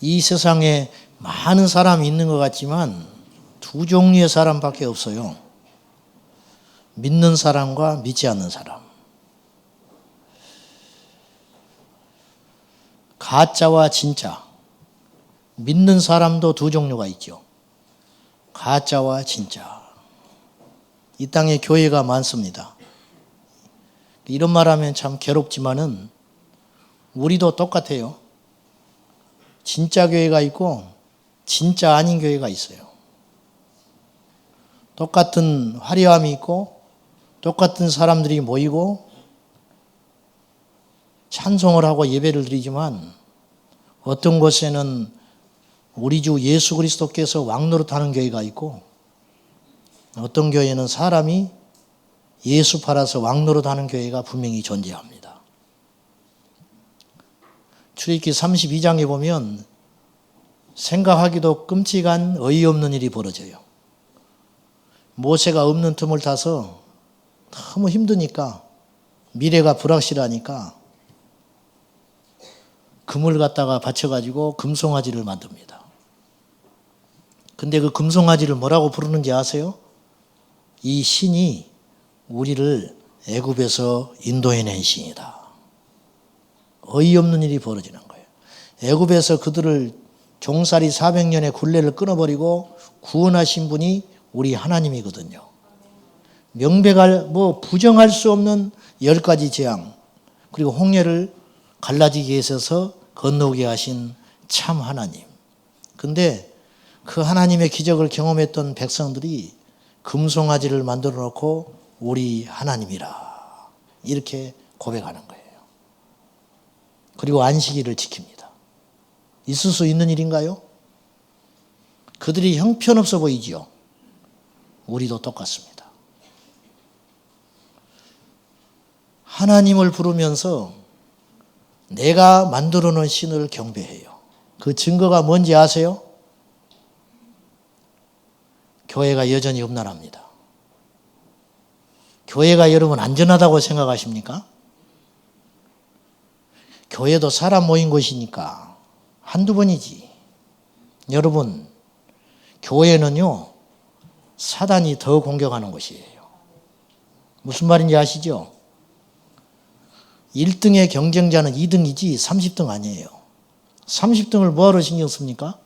이 세상에 많은 사람이 있는 것 같지만 두 종류의 사람밖에 없어요. 믿는 사람과 믿지 않는 사람. 가짜와 진짜. 믿는 사람도 두 종류가 있죠. 가짜와 진짜. 이 땅에 교회가 많습니다. 이런 말하면 참 괴롭지만은 우리도 똑같아요. 진짜 교회가 있고 진짜 아닌 교회가 있어요. 똑같은 화려함이 있고 똑같은 사람들이 모이고 찬송을 하고 예배를 드리지만 어떤 곳에는 우리 주 예수 그리스도께서 왕노릇하는 교회가 있고 어떤 교회는 사람이 예수 팔아서 왕노릇하는 교회가 분명히 존재합니다. 출애굽기 32장에 보면 생각하기도 끔찍한 어이없는 일이 벌어져요. 모세가 없는 틈을 타서 너무 힘드니까 미래가 불확실하니까 금을 갖다가 받쳐가지고 금송아지를 만듭니다. 근데 그 금송아지를 뭐라고 부르는지 아세요? 이 신이 우리를 애굽에서 인도해낸 신이다. 어이없는 일이 벌어지는 거예요. 애굽에서 그들을 종살이 400년의 굴레를 끊어버리고 구원하신 분이 우리 하나님이거든요. 명백할 부정할 수 없는 10가지 재앙 그리고 홍해를 갈라지게 하셔서 건너오게 하신 참 하나님. 근데 그 하나님의 기적을 경험했던 백성들이 금송아지를 만들어 놓고 우리 하나님이라 이렇게 고백하는 거예요. 그리고 안식일을 지킵니다. 있을 수 있는 일인가요? 그들이 형편없어 보이지요. 우리도 똑같습니다. 하나님을 부르면서 내가 만들어 놓은 신을 경배해요. 그 증거가 뭔지 아세요? 교회가 여전히 험난합니다. 교회가 여러분 안전하다고 생각하십니까? 교회도 사람 모인 곳이니까 한두 번이지. 여러분, 교회는요, 사단이 더 공격하는 곳이에요. 무슨 말인지 아시죠? 1등의 경쟁자는 2등이지 30등 아니에요. 30등을 뭐하러 신경 씁니까?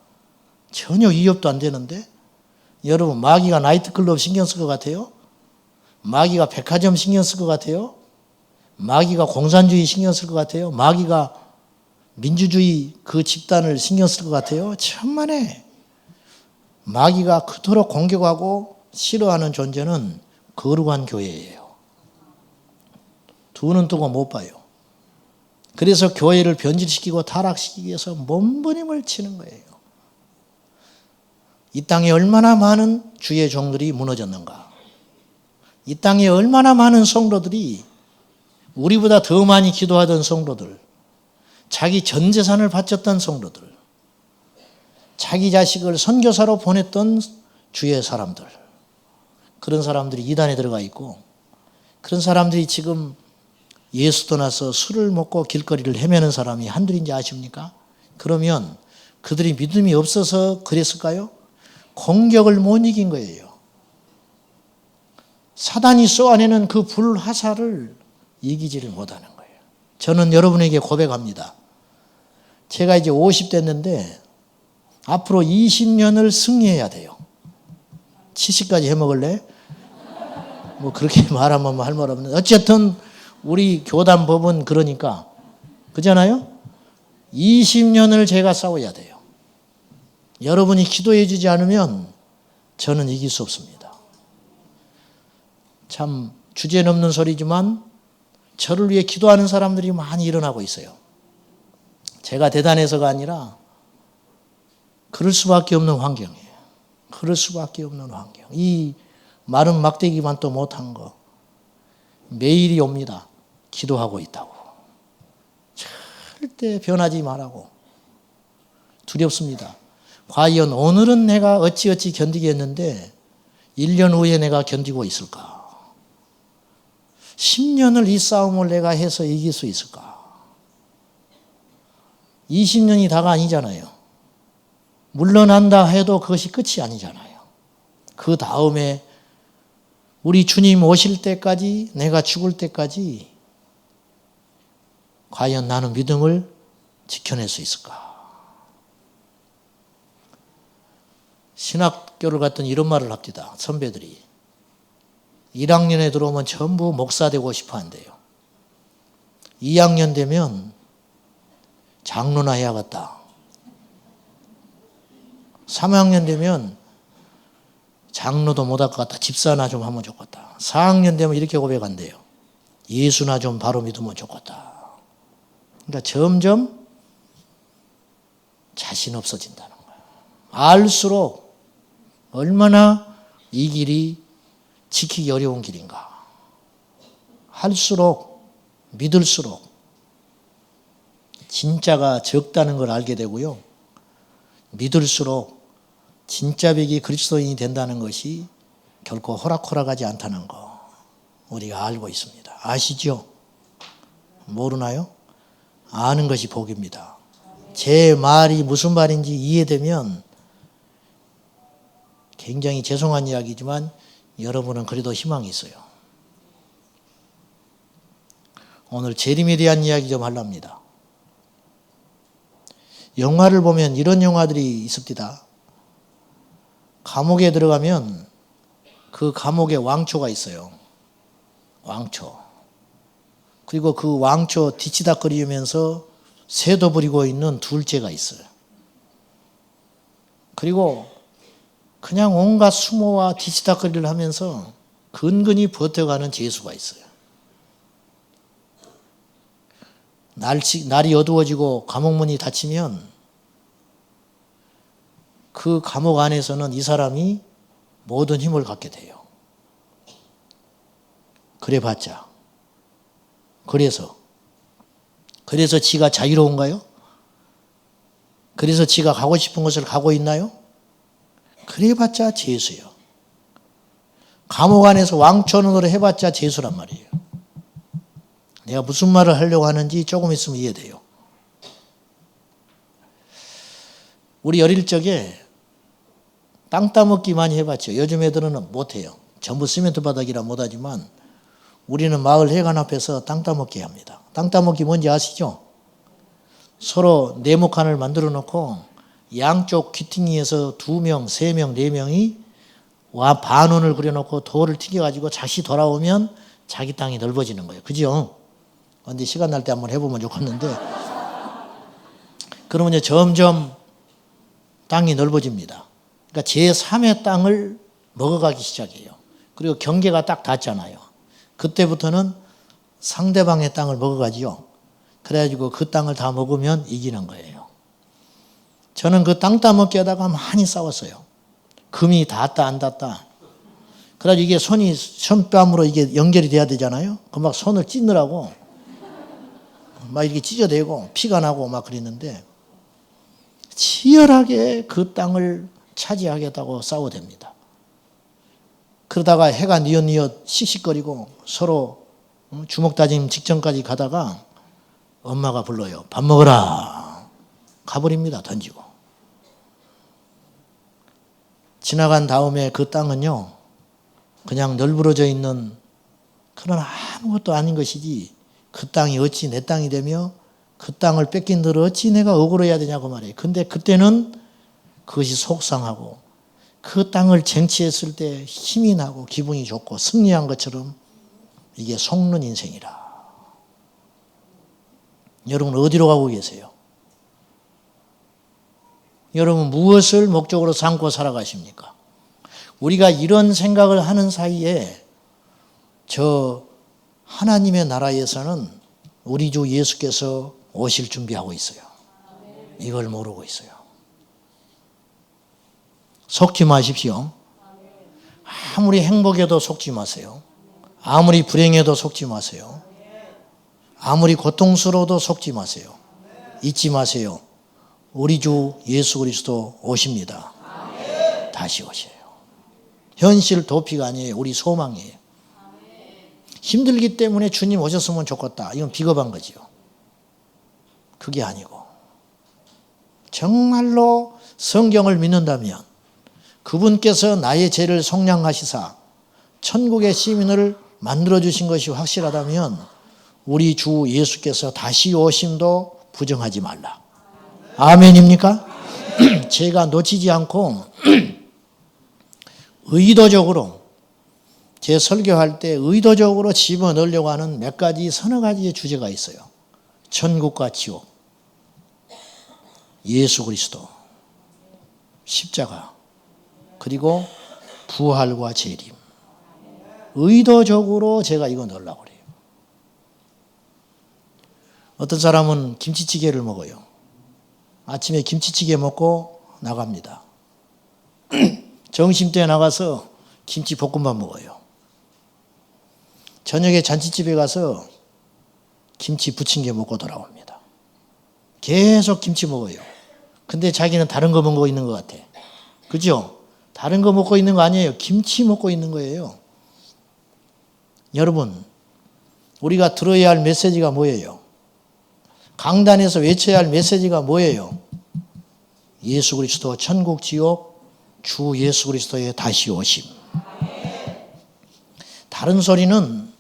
전혀 위협도 안 되는데? 여러분, 마귀가 나이트클럽 신경 쓸 것 같아요? 마귀가 백화점 신경 쓸 것 같아요? 마귀가 공산주의 신경 쓸 것 같아요? 마귀가 민주주의 그 집단을 신경 쓸 것 같아요? 천만에. 마귀가 그토록 공격하고 싫어하는 존재는 거룩한 교회예요. 두 눈 뜨고 못 봐요. 그래서 교회를 변질시키고 타락시키기 위해서 몸부림을 치는 거예요. 이 땅에 얼마나 많은 주의 종들이 무너졌는가. 이 땅에 얼마나 많은 성도들이 우리보다 더 많이 기도하던 성도들, 자기 전 재산을 바쳤던 성도들, 자기 자식을 선교사로 보냈던 주의 사람들, 그런 사람들이 이단에 들어가 있고 그런 사람들이 지금 예수 떠나서 술을 먹고 길거리를 헤매는 사람이 한둘인지 아십니까? 그러면 그들이 믿음이 없어서 그랬을까요? 공격을 못 이긴 거예요. 사단이 쏘아내는 그 불화살을 이기지를 못하는 거예요. 저는 여러분에게 고백합니다. 제가 이제 50 됐는데 앞으로 20년을 승리해야 돼요. 70까지 해먹을래? 그렇게 말하면 할 말 없는데 어쨌든 우리 교단 법은 그러니까 그잖아요. 20년을 제가 싸워야 돼요. 여러분이 기도해 주지 않으면 저는 이길 수 없습니다. 참 주제넘는 소리지만 저를 위해 기도하는 사람들이 많이 일어나고 있어요. 제가 대단해서가 아니라 그럴 수밖에 없는 환경이에요. 그럴 수밖에 없는 환경. 이 마른 막대기만 또 못한 거 매일이 옵니다. 기도하고 있다고. 절대 변하지 말라고. 두렵습니다. 과연 오늘은 내가 어찌어찌 견디겠는데 1년 후에 내가 견디고 있을까? 10년을 이 싸움을 내가 해서 이길 수 있을까? 20년이 다가 아니잖아요. 물러난다 해도 그것이 끝이 아니잖아요. 그 다음에 우리 주님 오실 때까지, 내가 죽을 때까지 과연 나는 믿음을 지켜낼 수 있을까? 신학교를 갔더니 이런 말을 합니다. 선배들이. 1학년에 들어오면 전부 목사 되고 싶어 한대요. 2학년 되면 장로나 해야겠다. 3학년 되면 장로도 못할 것 같다. 집사나 좀 하면 좋겠다. 4학년 되면 이렇게 고백한대요. 예수나 좀 바로 믿으면 좋겠다. 그러니까 점점 자신 없어진다는 거예요. 알수록 얼마나 이 길이 지키기 어려운 길인가. 할수록, 믿을수록 진짜가 적다는 걸 알게 되고요. 믿을수록 진짜 백이 그리스도인이 된다는 것이 결코 호락호락하지 않다는 거 우리가 알고 있습니다. 아시죠? 모르나요? 아는 것이 복입니다. 제 말이 무슨 말인지 이해되면 굉장히 죄송한 이야기지만 여러분은 그래도 희망이 있어요. 오늘 재림에 대한 이야기 좀 하렵니다. 영화를 보면 이런 영화들이 있습니다. 감옥에 들어가면 그 감옥에 왕초가 있어요. 왕초. 그리고 그 왕초 뒤치다거리면서 새도 부리고 있는 둘째가 있어요. 그리고 그냥 온갖 수모와 뒤치다거리를 하면서 근근히 버텨가는 죄수가 있어요. 날이 어두워지고 감옥문이 닫히면 그 감옥 안에서는 이 사람이 모든 힘을 갖게 돼요. 그래봤자. 그래서 지가 자유로운가요? 그래서 지가 가고 싶은 곳을 가고 있나요? 그래봤자 죄수요. 감옥 안에서 왕초노로 해봤자 죄수란 말이에요. 내가 무슨 말을 하려고 하는지 조금 있으면 이해돼요. 우리 어릴 적에 땅 따먹기 많이 해봤죠. 요즘 애들은 못해요. 전부 시멘트 바닥이라 못하지만 우리는 마을 회관 앞에서 땅 따먹기 합니다. 땅 따먹기 뭔지 아시죠? 서로 네모칸을 만들어 놓고 양쪽 귀퉁이에서 2명, 3명, 4명이 반원을 그려놓고 돌을 튀겨가지고 다시 돌아오면 자기 땅이 넓어지는 거예요. 그죠? 근데 시간 날 때 한번 해보면 좋겠는데 그러면 이제 점점 땅이 넓어집니다. 그러니까 제3의 땅을 먹어가기 시작해요. 그리고 경계가 딱 닿잖아요. 그때부터는 상대방의 땅을 먹어가지요. 그래가지고 그 땅을 다 먹으면 이기는 거예요. 저는 그 땅 따먹기 하다가 많이 싸웠어요. 금이 닿았다 안 닿았다. 그래가지고 이게 손뺨으로 이게 연결이 돼야 되잖아요. 그 막 손을 찢느라고 막 이렇게 찢어대고 피가 나고 막 그랬는데 치열하게 그 땅을 차지하겠다고 싸워댑니다. 그러다가 해가 뉘엿뉘엿 씩씩거리고 서로 주먹 다짐 직전까지 가다가 엄마가 불러요. 밥 먹어라. 가버립니다. 던지고. 지나간 다음에 그 땅은요. 그냥 널브러져 있는 그런 아무것도 아닌 것이지 그 땅이 어찌 내 땅이 되며 그 땅을 뺏긴 들 어찌 내가 억울해야 되냐고 말이에요. 근데 그때는 그것이 속상하고 그 땅을 쟁취했을 때 힘이 나고 기분이 좋고 승리한 것처럼 이게 속는 인생이라. 여러분 어디로 가고 계세요? 여러분 무엇을 목적으로 삼고 살아가십니까? 우리가 이런 생각을 하는 사이에 저 하나님의 나라에서는 우리 주 예수께서 오실 준비하고 있어요. 이걸 모르고 있어요. 속지 마십시오. 아무리 행복해도 속지 마세요. 아무리 불행해도 속지 마세요. 아무리 고통스러워도 속지 마세요. 잊지 마세요. 우리 주 예수 그리스도 오십니다. 다시 오셔요. 현실 도피가 아니에요. 우리 소망이에요. 힘들기 때문에 주님 오셨으면 좋겠다. 이건 비겁한 거지요. 그게 아니고 정말로 성경을 믿는다면, 그분께서 나의 죄를 속량하시사 천국의 시민을 만들어주신 것이 확실하다면 우리 주 예수께서 다시 오심도 부정하지 말라. 아멘입니까? 제가 놓치지 않고 의도적으로 제 설교할 때 의도적으로 집어넣으려고 하는 몇 가지, 서너 가지의 주제가 있어요. 천국과 지옥, 예수 그리스도, 십자가, 그리고 부활과 재림. 의도적으로 제가 이거 넣으려고 그래요. 어떤 사람은 김치찌개를 먹어요. 아침에 김치찌개 먹고 나갑니다. 점심때 나가서 김치볶음밥 먹어요. 저녁에 잔치집에 가서 김치 부침개 먹고 돌아옵니다. 계속 김치 먹어요. 근데 자기는 다른 거 먹고 있는 것 같아. 그죠? 다른 거 먹고 있는 거 아니에요. 김치 먹고 있는 거예요. 여러분, 우리가 들어야 할 메시지가 뭐예요? 강단에서 외쳐야 할 메시지가 뭐예요? 예수 그리스도, 천국, 지옥, 주 예수 그리스도의 다시 오심. 다른 소리는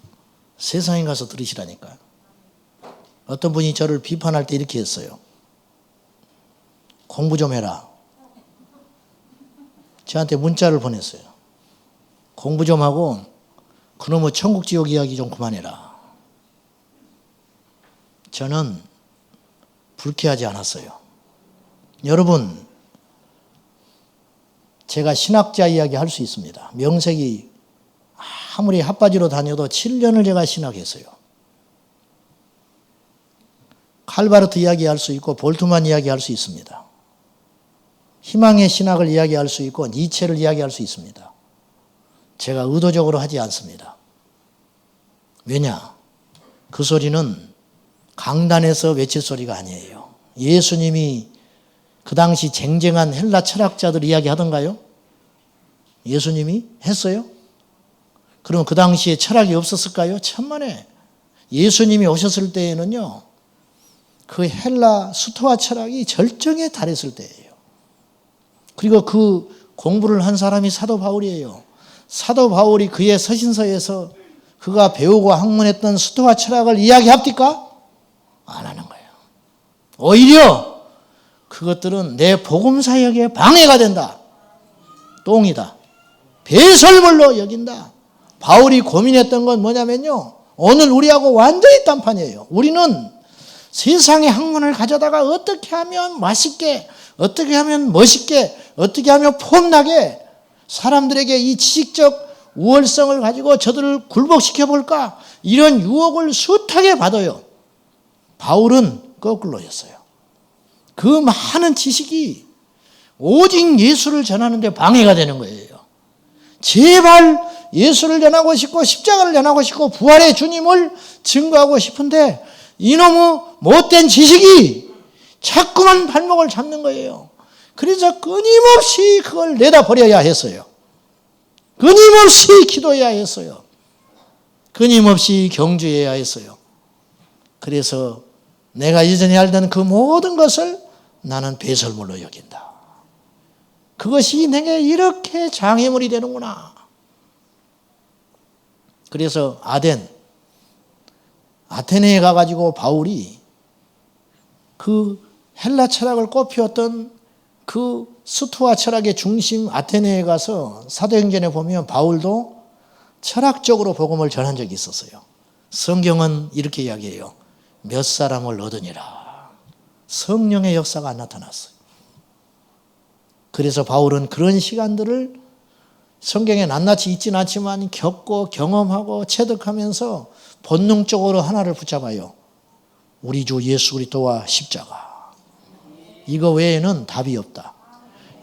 세상에 가서 들으시라니까요. 어떤 분이 저를 비판할 때 이렇게 했어요. 공부 좀 해라. 저한테 문자를 보냈어요. 공부 좀 하고 그놈의 천국 지옥 이야기 좀 그만해라. 저는 불쾌하지 않았어요. 여러분, 제가 신학자 이야기 할 수 있습니다. 명색이 아무리 핫바지로 다녀도 7년을 제가 신학했어요. 칼바르트 이야기할 수 있고 볼트만 이야기할 수 있습니다. 희망의 신학을 이야기할 수 있고 니체를 이야기할 수 있습니다. 제가 의도적으로 하지 않습니다. 왜냐? 그 소리는 강단에서 외칠 소리가 아니에요. 예수님이 그 당시 쟁쟁한 헬라 철학자들 이야기하던가요? 예수님이 했어요? 그럼 그 당시에 철학이 없었을까요? 천만에. 예수님이 오셨을 때에는요, 그 헬라 스토아 철학이 절정에 달했을 때예요. 그리고 그 공부를 한 사람이 사도 바울이에요. 사도 바울이 그의 서신서에서 그가 배우고 학문했던 스토아 철학을 이야기합니까? 안 하는 거예요. 오히려 그것들은 내 복음 사역에 방해가 된다. 똥이다. 배설물로 여긴다. 바울이 고민했던 건 뭐냐면요, 오늘 우리하고 완전히 딴판이에요. 우리는 세상의 학문을 가져다가 어떻게 하면 맛있게, 어떻게 하면 멋있게, 어떻게 하면 폼나게 사람들에게 이 지식적 우월성을 가지고 저들을 굴복시켜 볼까, 이런 유혹을 숱하게 받아요. 바울은 거꾸로였어요. 그 많은 지식이 오직 예수를 전하는데 방해가 되는 거예요. 제발 예수를 전하고 싶고 십자가를 전하고 싶고 부활의 주님을 증거하고 싶은데 이놈의 못된 지식이 자꾸만 발목을 잡는 거예요. 그래서 끊임없이 그걸 내다버려야 했어요. 끊임없이 기도해야 했어요. 끊임없이 경주해야 했어요. 그래서 내가 이전에 알던 그 모든 것을 나는 배설물로 여긴다. 그것이 내게 이렇게 장애물이 되는구나. 그래서 아테네에 가가지고 바울이 그 헬라 철학을 꽃피웠던 그 스토아 철학의 중심 아테네에 가서 사도행전에 보면 바울도 철학적으로 복음을 전한 적이 있었어요. 성경은 이렇게 이야기해요. 몇 사람을 얻으니라. 성령의 역사가 안 나타났어요. 그래서 바울은 그런 시간들을 성경에 낱낱이 있지는 않지만 겪고 경험하고 체득하면서 본능적으로 하나를 붙잡아요. 우리 주 예수 그리스도와 십자가. 이거 외에는 답이 없다.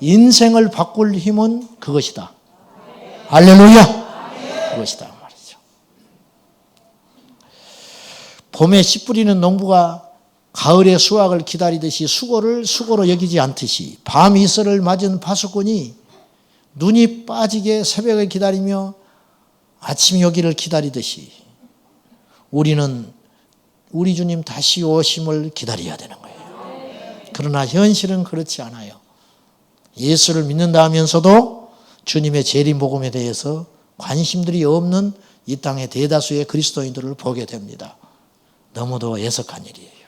인생을 바꿀 힘은 그것이다. 할렐루야. 그것이다 말이죠. 봄에 씨 뿌리는 농부가 가을의 수확을 기다리듯이 수고를 수고로 여기지 않듯이 밤 이슬을 맞은 파수꾼이 눈이 빠지게 새벽을 기다리며 아침이 오기를 기다리듯이 우리는 우리 주님 다시 오심을 기다려야 되는 거예요. 그러나 현실은 그렇지 않아요. 예수를 믿는다 하면서도 주님의 재림복음에 대해서 관심들이 없는 이 땅의 대다수의 그리스도인들을 보게 됩니다. 너무도 애석한 일이에요.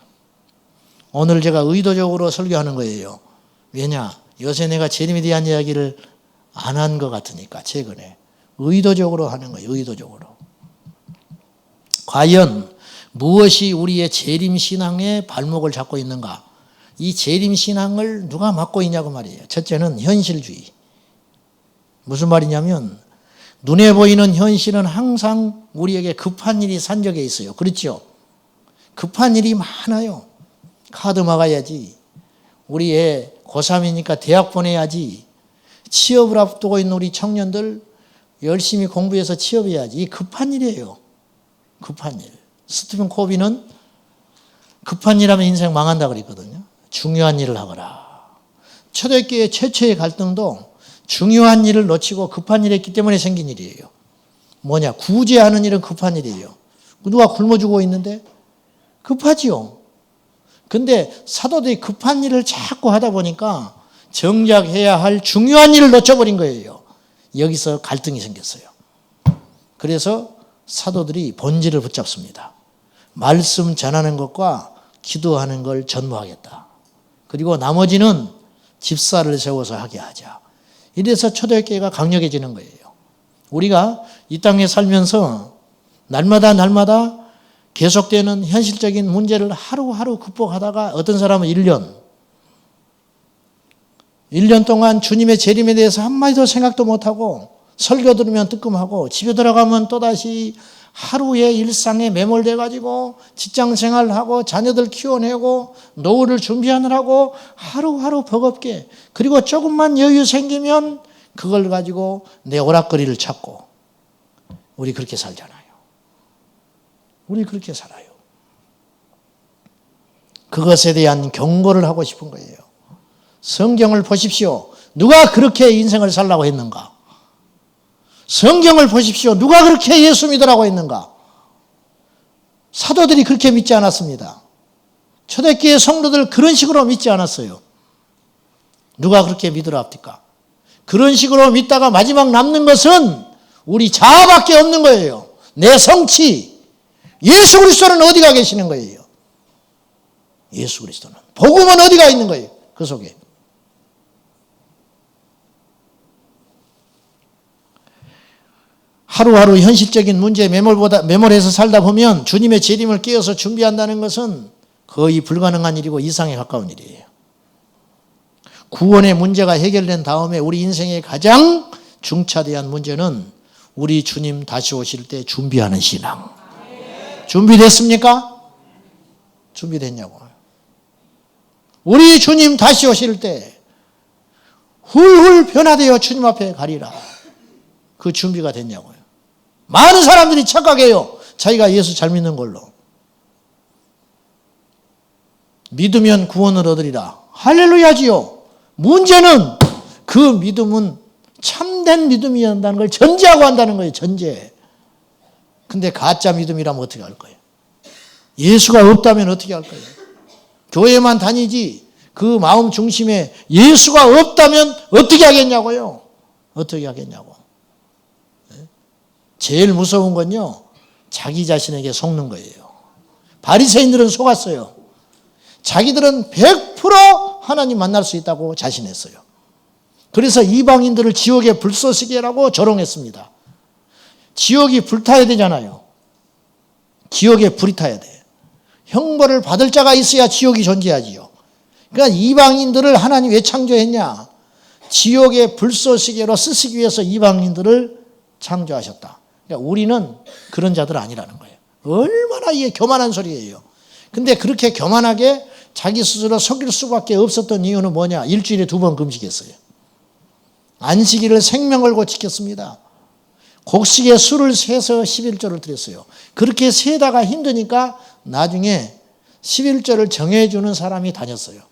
오늘 제가 의도적으로 설교하는 거예요. 왜냐? 요새 내가 재림에 대한 이야기를 안 한 것 같으니까 최근에. 의도적으로 하는 거예요. 의도적으로. 과연 무엇이 우리의 재림신앙의 발목을 잡고 있는가? 이 재림신앙을 누가 맡고 있냐고 말이에요. 첫째는 현실주의. 무슨 말이냐면 눈에 보이는 현실은 항상 우리에게 급한 일이 산적해 있어요. 그렇죠? 급한 일이 많아요. 카드 막아야지. 우리 애 고3이니까 대학 보내야지. 취업을 앞두고 있는 우리 청년들 열심히 공부해서 취업해야지. 이 급한 일이에요. 급한 일. 스티븐 코비는 급한 일 하면 인생 망한다 그랬거든요. 중요한 일을 하거라. 초대교회 최초의 갈등도 중요한 일을 놓치고 급한 일을 했기 때문에 생긴 일이에요. 뭐냐? 구제하는 일은 급한 일이에요. 누가 굶어 죽고 있는데? 급하지요. 근데 사도들이 급한 일을 자꾸 하다 보니까 정작 해야 할 중요한 일을 놓쳐버린 거예요. 여기서 갈등이 생겼어요. 그래서 사도들이 본질을 붙잡습니다. 말씀 전하는 것과 기도하는 걸 전무하겠다. 그리고 나머지는 집사를 세워서 하게 하자. 이래서 초대교회가 강력해지는 거예요. 우리가 이 땅에 살면서 날마다 계속되는 현실적인 문제를 하루하루 극복하다가 어떤 사람은 1년 동안 주님의 재림에 대해서 한마디도 생각도 못하고 설교 들으면 뜨끔하고 집에 들어가면 또다시 하루의 일상에 매몰돼 가지고 직장 생활하고 자녀들 키워내고 노후를 준비하느라고 하루하루 버겁게, 그리고 조금만 여유 생기면 그걸 가지고 내 오락거리를 찾고. 우리 그렇게 살잖아요. 우리 그렇게 살아요. 그것에 대한 경고를 하고 싶은 거예요. 성경을 보십시오. 누가 그렇게 인생을 살라고 했는가? 성경을 보십시오. 누가 그렇게 예수 믿으라고 했는가? 사도들이 그렇게 믿지 않았습니다. 초대교회 성도들 그런 식으로 믿지 않았어요. 누가 그렇게 믿으라 합니까? 그런 식으로 믿다가 마지막 남는 것은 우리 자아밖에 없는 거예요. 내 성취. 예수 그리스도는 어디가 계시는 거예요? 예수 그리스도는. 복음은 어디가 있는 거예요? 그 속에. 하루하루 현실적인 문제에 매몰해서 살다 보면 주님의 재림을 깨어서 준비한다는 것은 거의 불가능한 일이고 이상에 가까운 일이에요. 구원의 문제가 해결된 다음에 우리 인생의 가장 중차대한 문제는 우리 주님 다시 오실 때 준비하는 신앙. 준비됐습니까? 준비됐냐고요. 우리 주님 다시 오실 때 훌훌 변화되어 주님 앞에 가리라. 그 준비가 됐냐고요. 많은 사람들이 착각해요. 자기가 예수 잘 믿는 걸로. 믿으면 구원을 얻으리라. 할렐루야지요. 문제는 그 믿음은 참된 믿음이어야 한다는 걸 전제하고 한다는 거예요. 전제. 근데 가짜 믿음이라면 어떻게 할 거예요? 예수가 없다면 어떻게 할 거예요? 교회만 다니지 그 마음 중심에 예수가 없다면 어떻게 하겠냐고요? 어떻게 하겠냐고. 제일 무서운 건요, 자기 자신에게 속는 거예요. 바리새인들은 속았어요. 자기들은 100% 하나님 만날 수 있다고 자신했어요. 그래서 이방인들을 지옥의 불쏘시개라고 조롱했습니다. 지옥이 불타야 되잖아요. 지옥에 불이 타야 돼. 형벌을 받을 자가 있어야 지옥이 존재하지요. 그러니까 이방인들을 하나님 왜 창조했냐? 지옥의 불쏘시개로 쓰시기 위해서 이방인들을 창조하셨다. 그러니까 우리는 그런 자들 아니라는 거예요. 얼마나 이게 교만한 소리예요. 근데 그렇게 교만하게 자기 스스로 속일 수밖에 없었던 이유는 뭐냐? 일주일에 2번 금식했어요. 안식일을 생명 걸고 지켰습니다. 곡식에 술을 세서 11조를 드렸어요. 그렇게 세다가 힘드니까 나중에 11조를 정해주는 사람이 다녔어요.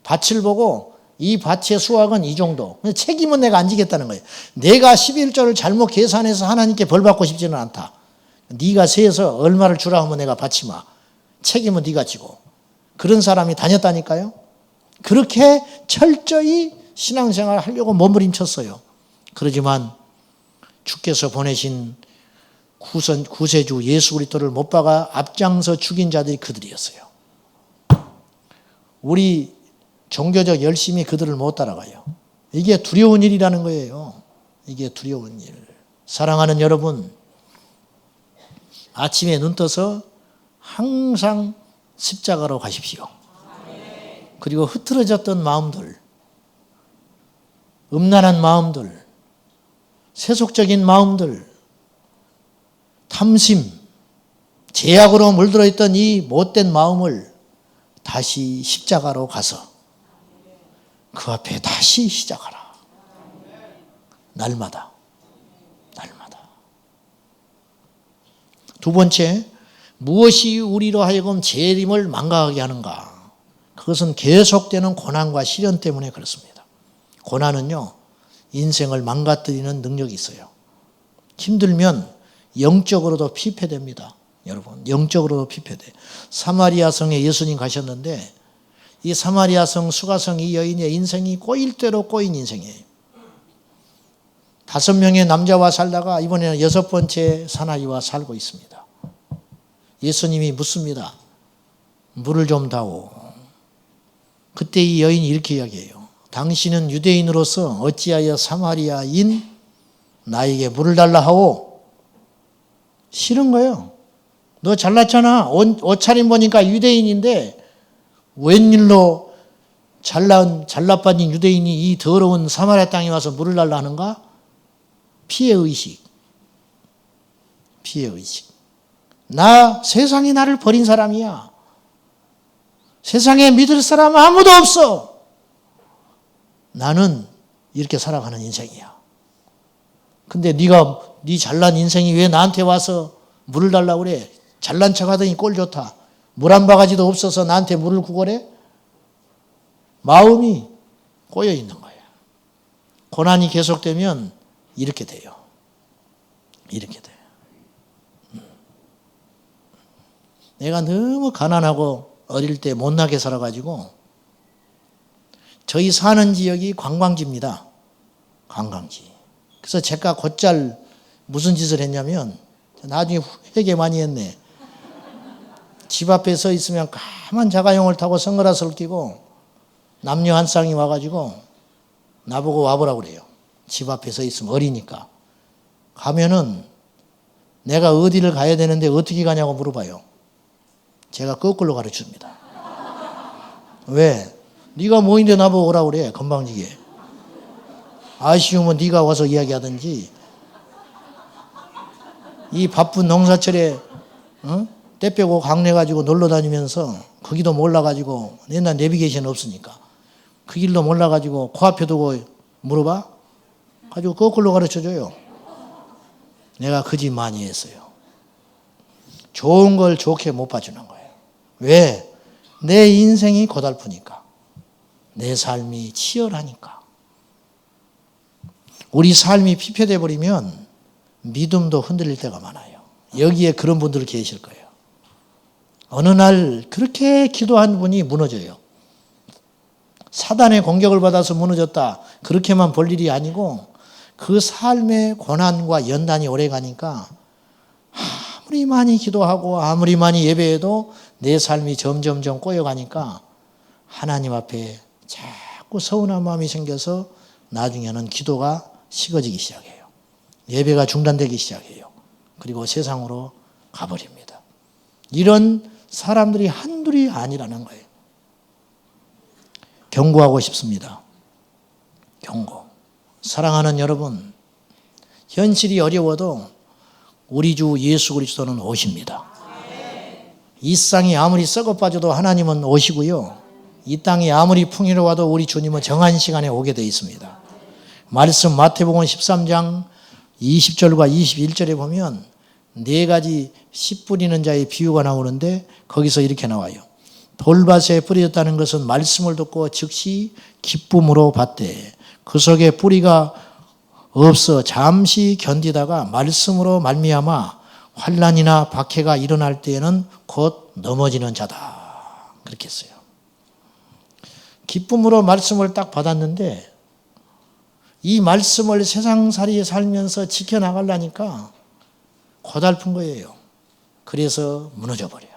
밭을 보고 이 밭의 수확은 이 정도. 책임은 내가 안 지겠다는 거예요. 내가 11조를 잘못 계산해서 하나님께 벌 받고 싶지는 않다. 네가 세서 얼마를 주라 하면 내가 받지 마. 책임은 네가 지고. 그런 사람이 다녔다니까요. 그렇게 철저히 신앙생활을 하려고 몸부림쳤어요. 그러지만 주께서 보내신 구세주 예수 그리스도를 못 박아 앞장서 죽인 자들이 그들이었어요. 우리 종교적 열심이 그들을 못 따라가요. 이게 두려운 일이라는 거예요. 이게 두려운 일. 사랑하는 여러분, 아침에 눈 떠서 항상 십자가로 가십시오. 그리고 흐트러졌던 마음들, 음란한 마음들, 세속적인 마음들, 탐심, 죄악으로 물들어 있던 이 못된 마음을 다시 십자가로 가서 그 앞에 다시 시작하라. 날마다. 두 번째, 무엇이 우리로 하여금 재림을 망각하게 하는가? 그것은 계속되는 고난과 시련 때문에 그렇습니다. 고난은요, 인생을 망가뜨리는 능력이 있어요. 힘들면 영적으로도 피폐됩니다. 여러분, 영적으로도 피폐돼. 사마리아 성에 예수님 가셨는데 이 사마리아 성 수가성 이 여인의 인생이 꼬일 대로 꼬인 인생이에요. 5명의 남자와 살다가 이번에는 6번째 사나이와 살고 있습니다. 예수님이 묻습니다. 물을 좀 다오. 그때 이 여인이 이렇게 이야기해요. 당신은 유대인으로서 어찌하여 사마리아인 나에게 물을 달라 하오? 싫은 거예요. 너 잘났잖아. 옷차림 보니까 유대인인데 웬일로 잘나빠진 유대인이 이 더러운 사마리아 땅에 와서 물을 달라 하는가? 피해의식. 나 세상이 나를 버린 사람이야. 세상에 믿을 사람 아무도 없어. 나는 이렇게 살아가는 인생이야. 근데 네 잘난 인생이 왜 나한테 와서 물을 달라고 그래? 잘난 척하더니 꼴 좋다. 물 한 바가지도 없어서 나한테 물을 구걸해? 마음이 꼬여 있는 거야. 고난이 계속되면 이렇게 돼요. 내가 너무 가난하고 어릴 때 못나게 살아가지고 저희 사는 지역이 관광지입니다. 관광지. 그래서 제가 곧잘 무슨 짓을 했냐면 나중에 회개 많이 했네. 집 앞에 서 있으면 까만 자가용을 타고 선글라스를 끼고 남녀 한 쌍이 와가지고 나보고 와보라고 그래요. 집 앞에 서 있으면 어리니까. 가면은 내가 어디를 가야 되는데 어떻게 가냐고 물어봐요. 제가 거꾸로 가르쳐줍니다. 왜? 네가 뭐인데 나보고 오라고 그래. 건방지게. 아쉬우면 네가 와서 이야기하든지. 이 바쁜 농사철에 때 빼고 강내 가지고 놀러 다니면서 거기도 몰라가지고 옛날 내비게이션 없으니까 그 길도 몰라가지고 코앞에 두고 물어봐? 가지고 거꾸로 가르쳐줘요. 내가 그 짓 많이 했어요. 좋은 걸 좋게 못 봐주는 거예요. 왜? 내 인생이 고달프니까. 내 삶이 치열하니까. 우리 삶이 피폐돼 버리면 믿음도 흔들릴 때가 많아요. 여기에 그런 분들 계실 거예요. 어느 날 그렇게 기도한 분이 무너져요. 사단의 공격을 받아서 무너졌다. 그렇게만 볼 일이 아니고 그 삶의 고난과 연단이 오래 가니까 아무리 많이 기도하고 아무리 많이 예배해도 내 삶이 점점점 꼬여가니까 하나님 앞에 자꾸 서운한 마음이 생겨서 나중에는 기도가 식어지기 시작해요. 예배가 중단되기 시작해요. 그리고 세상으로 가버립니다. 이런 사람들이 한둘이 아니라는 거예요. 경고하고 싶습니다. 경고. 사랑하는 여러분, 현실이 어려워도 우리 주 예수 그리스도는 오십니다. 이 땅이 아무리 썩어 빠져도 하나님은 오시고요. 이 땅이 아무리 풍요로워도 우리 주님은 정한 시간에 오게 되어 있습니다. 말씀 마태복음 13장 20절과 21절에 보면 4가지 씨 뿌리는 자의 비유가 나오는데 거기서 이렇게 나와요. 돌밭에 뿌려졌다는 것은 말씀을 듣고 즉시 기쁨으로 받되 그 속에 뿌리가 없어 잠시 견디다가 말씀으로 말미암아 환난이나 박해가 일어날 때에는 곧 넘어지는 자다. 그렇게 했어요. 기쁨으로 말씀을 딱 받았는데 이 말씀을 세상살이에 살면서 지켜나가려니까 고달픈 거예요. 그래서 무너져 버려요.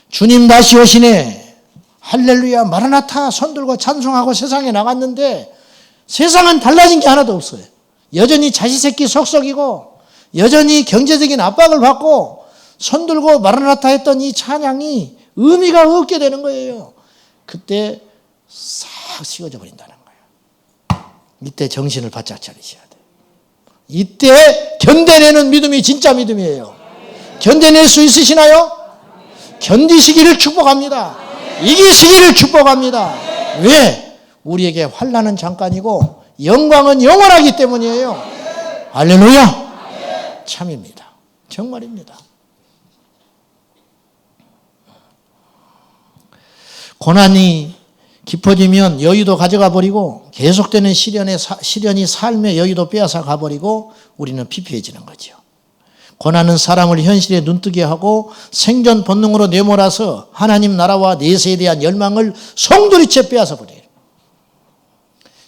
주님 다시 오시네. 할렐루야 마라나타 손들고 찬송하고 세상에 나갔는데 세상은 달라진 게 하나도 없어요. 여전히 자식 새끼 속썩이고 여전히 경제적인 압박을 받고 손들고 마라나타 했던 이 찬양이 의미가 없게 되는 거예요. 그때 싹 식어져 버린다는 거예요. 이때 정신을 바짝 차리셔야 돼요. 이때 견뎌내는 믿음이 진짜 믿음이에요. 견뎌낼 수 있으시나요? 견디시기를 축복합니다. 이기시기를 축복합니다. 왜? 우리에게 환난은 잠깐이고 영광은 영원하기 때문이에요. 할렐루야. 참입니다. 정말입니다. 고난이 깊어지면 여유도 가져가 버리고 계속되는 시련이 삶의 여유도 빼앗아 가버리고 우리는 피폐해지는 거죠. 고난은 사람을 현실에 눈뜨게 하고 생존 본능으로 내몰아서 하나님 나라와 내세에 대한 열망을 송두리째 빼앗아 버려요.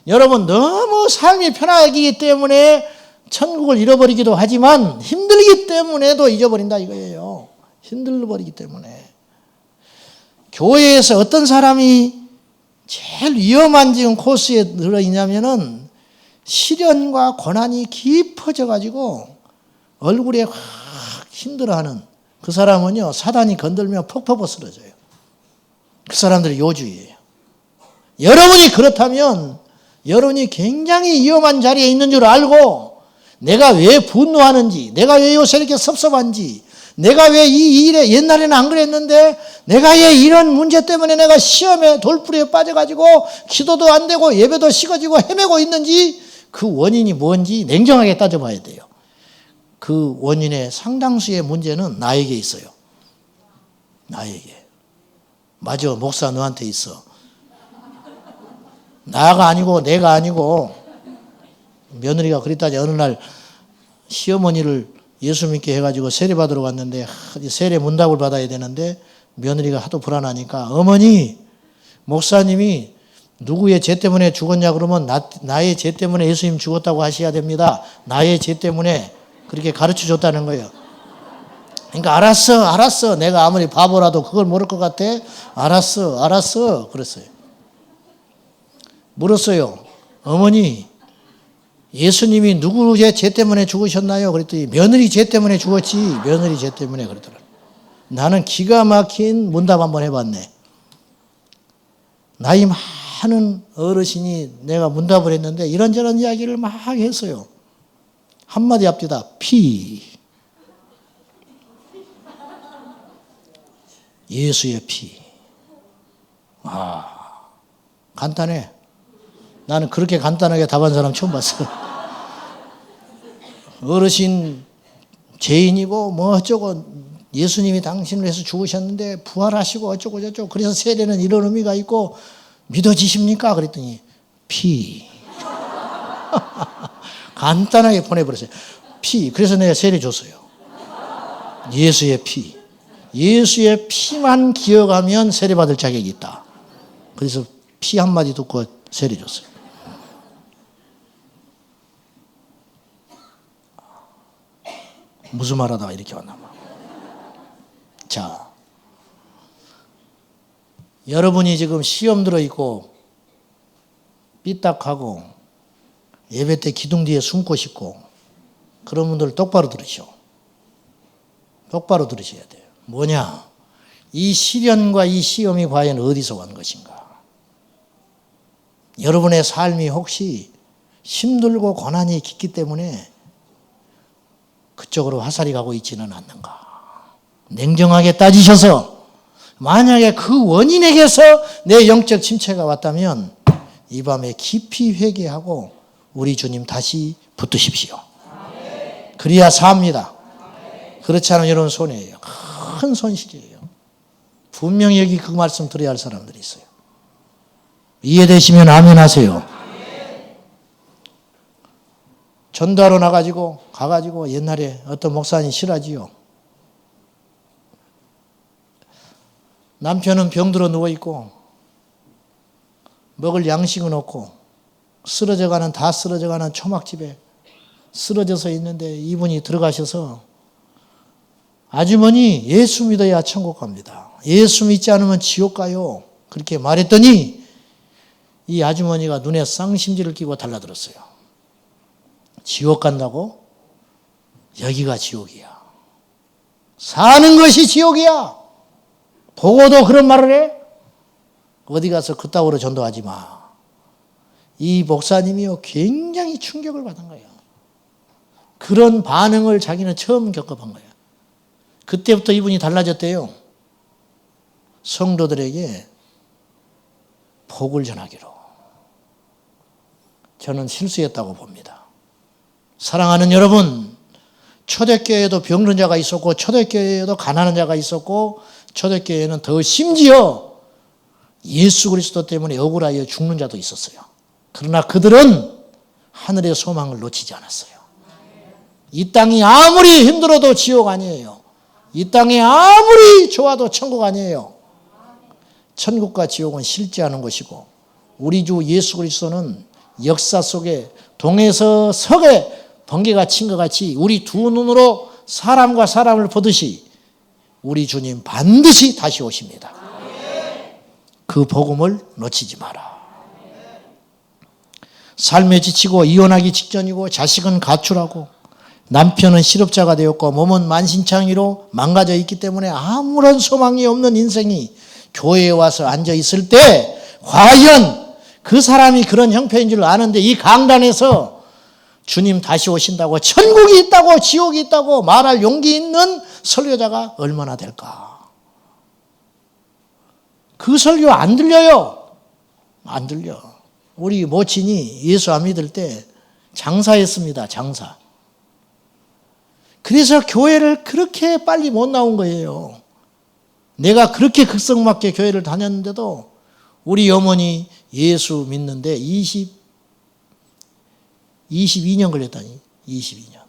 여러분 너무 삶이 편하기 때문에 천국을 잃어버리기도 하지만 힘들기 때문에도 잊어버린다 이거예요. 힘들어버리기 때문에. 교회에서 어떤 사람이 제일 위험한 지금 코스에 들어있냐면은 시련과 고난이 깊어져 가지고 얼굴에 확 힘들어하는 그 사람은요 사단이 건들면 퍽퍽 쓰러져요. 그 사람들이 요주예요. 여러분이 그렇다면 여러분이 굉장히 위험한 자리에 있는 줄 알고 내가 왜 분노하는지, 내가 왜 요새 이렇게 섭섭한지, 내가 왜 이 일에 옛날에는 안 그랬는데 내가 왜 이런 문제 때문에 내가 시험에 돌풀이에 빠져가지고 기도도 안 되고 예배도 식어지고 헤매고 있는지 그 원인이 뭔지 냉정하게 따져봐야 돼요. 그 원인의 상당수의 문제는 나에게 있어요. 나에게. 맞아, 목사 너한테 있어. 나가 아니고 내가 아니고 며느리가 그랬다니 어느 날 시어머니를 예수 믿게 해가지고 세례 받으러 갔는데 세례 문답을 받아야 되는데 며느리가 하도 불안하니까 어머니 목사님이 누구의 죄 때문에 죽었냐 그러면 나의 죄 때문에 예수님 죽었다고 하셔야 됩니다. 나의 죄 때문에 그렇게 가르쳐 줬다는 거예요. 그러니까 알았어. 내가 아무리 바보라도 그걸 모를 것 같아. 알았어. 그랬어요. 물었어요. 어머니 예수님이 누구의 죄 때문에 죽으셨나요? 그랬더니 며느리 죄 때문에 죽었지. 며느리 죄 때문에 그러더라고요. 나는 기가 막힌 문답 한번 해봤네. 나이 많은 어르신이 내가 문답을 했는데 이런저런 이야기를 막 했어요. 한마디 합디다. 피. 예수의 피. 간단해. 나는 그렇게 간단하게 답한 사람 처음 봤어. 어르신 죄인이고 뭐 어쩌고 예수님이 당신을 위해서 죽으셨는데 부활하시고 어쩌고 저쩌고 그래서 세례는 이런 의미가 있고 믿어지십니까? 그랬더니 피. 간단하게 보내버렸어요. 피. 그래서 내가 세례 줬어요. 예수의 피. 예수의 피만 기억하면 세례 받을 자격이 있다. 그래서 피 한마디 듣고 세례 줬어요. 무슨 말 하다가 이렇게 왔나 봐. 자, 여러분이 지금 시험 들어있고 삐딱하고 예배 때 기둥 뒤에 숨고 싶고 그런 분들 똑바로 들으시오. 똑바로 들으셔야 돼요. 뭐냐? 이 시련과 이 시험이 과연 어디서 온 것인가? 여러분의 삶이 혹시 힘들고 고난이 깊기 때문에 그쪽으로 화살이 가고 있지는 않는가? 냉정하게 따지셔서 만약에 그 원인에게서 내 영적 침체가 왔다면 이 밤에 깊이 회개하고 우리 주님 다시 붙드십시오. 그래야 삽니다. 그렇지 않으면 여러분 손해예요. 큰 손실이에요. 분명히 여기 그 말씀 들어야 할 사람들이 있어요. 이해되시면 아멘 하세요. 전도하러 가가지고 옛날에 어떤 목사님 실하지요. 남편은 병들어 누워있고 먹을 양식은 없고 쓰러져가는 다 쓰러져가는 초막집에 쓰러져서 있는데 이분이 들어가셔서 아주머니 예수 믿어야 천국 갑니다. 예수 믿지 않으면 지옥 가요. 그렇게 말했더니 이 아주머니가 눈에 쌍심지를 끼고 달라들었어요. 지옥 간다고? 여기가 지옥이야. 사는 것이 지옥이야. 보고도 그런 말을 해? 어디 가서 그따구로 전도하지 마. 이 목사님이요 굉장히 충격을 받은 거예요. 그런 반응을 자기는 처음 겪어본 거예요. 그때부터 이분이 달라졌대요. 성도들에게 복을 전하기로. 저는 실수했다고 봅니다. 사랑하는 여러분, 초대교회에도 병든 자가 있었고 초대교회에도 가난한 자가 있었고 초대교회에는 더 심지어 예수 그리스도 때문에 억울하여 죽는 자도 있었어요. 그러나 그들은 하늘의 소망을 놓치지 않았어요. 이 땅이 아무리 힘들어도 지옥 아니에요. 이 땅이 아무리 좋아도 천국 아니에요. 천국과 지옥은 실제하는 것이고 우리 주 예수 그리스도는 역사 속에 동에서 석에 번개가 친 것 같이 우리 두 눈으로 사람과 사람을 보듯이 우리 주님 반드시 다시 오십니다. 그 복음을 놓치지 마라. 삶에 지치고 이혼하기 직전이고 자식은 가출하고 남편은 실업자가 되었고 몸은 만신창이로 망가져 있기 때문에 아무런 소망이 없는 인생이 교회에 와서 앉아 있을 때 과연 그 사람이 그런 형편인 줄 아는데 이 강단에서 주님 다시 오신다고 천국이 있다고 지옥이 있다고 말할 용기 있는 설교자가 얼마나 될까? 그 설교 안 들려요. 안 들려. 우리 모친이 예수 안 믿을 때 장사했습니다. 장사. 그래서 교회를 그렇게 빨리 못 나온 거예요. 내가 그렇게 극성맞게 교회를 다녔는데도 우리 어머니 예수 믿는데 22년 걸렸다니. 22년.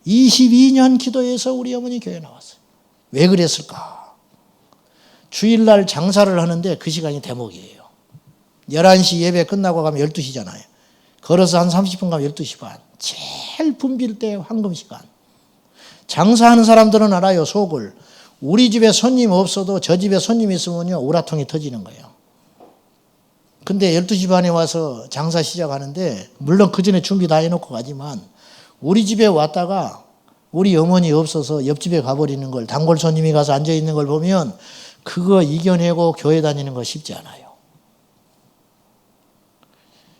22년 기도해서 우리 어머니 교회 나왔어요. 왜 그랬을까? 주일날 장사를 하는데 그 시간이 대목이에요. 11시 예배 끝나고 가면 12시잖아요. 걸어서 한 30분 가면 12시 반. 제일 붐빌 때 황금 시간. 장사하는 사람들은 알아요, 속을. 우리 집에 손님 없어도 저 집에 손님 있으면요, 우라통이 터지는 거예요. 근데 12시 반에 와서 장사 시작하는데, 물론 그 전에 준비 다 해놓고 가지만, 우리 집에 왔다가 우리 어머니 없어서 옆집에 가버리는 걸, 단골 손님이 가서 앉아있는 걸 보면, 그거 이겨내고 교회 다니는 거 쉽지 않아요.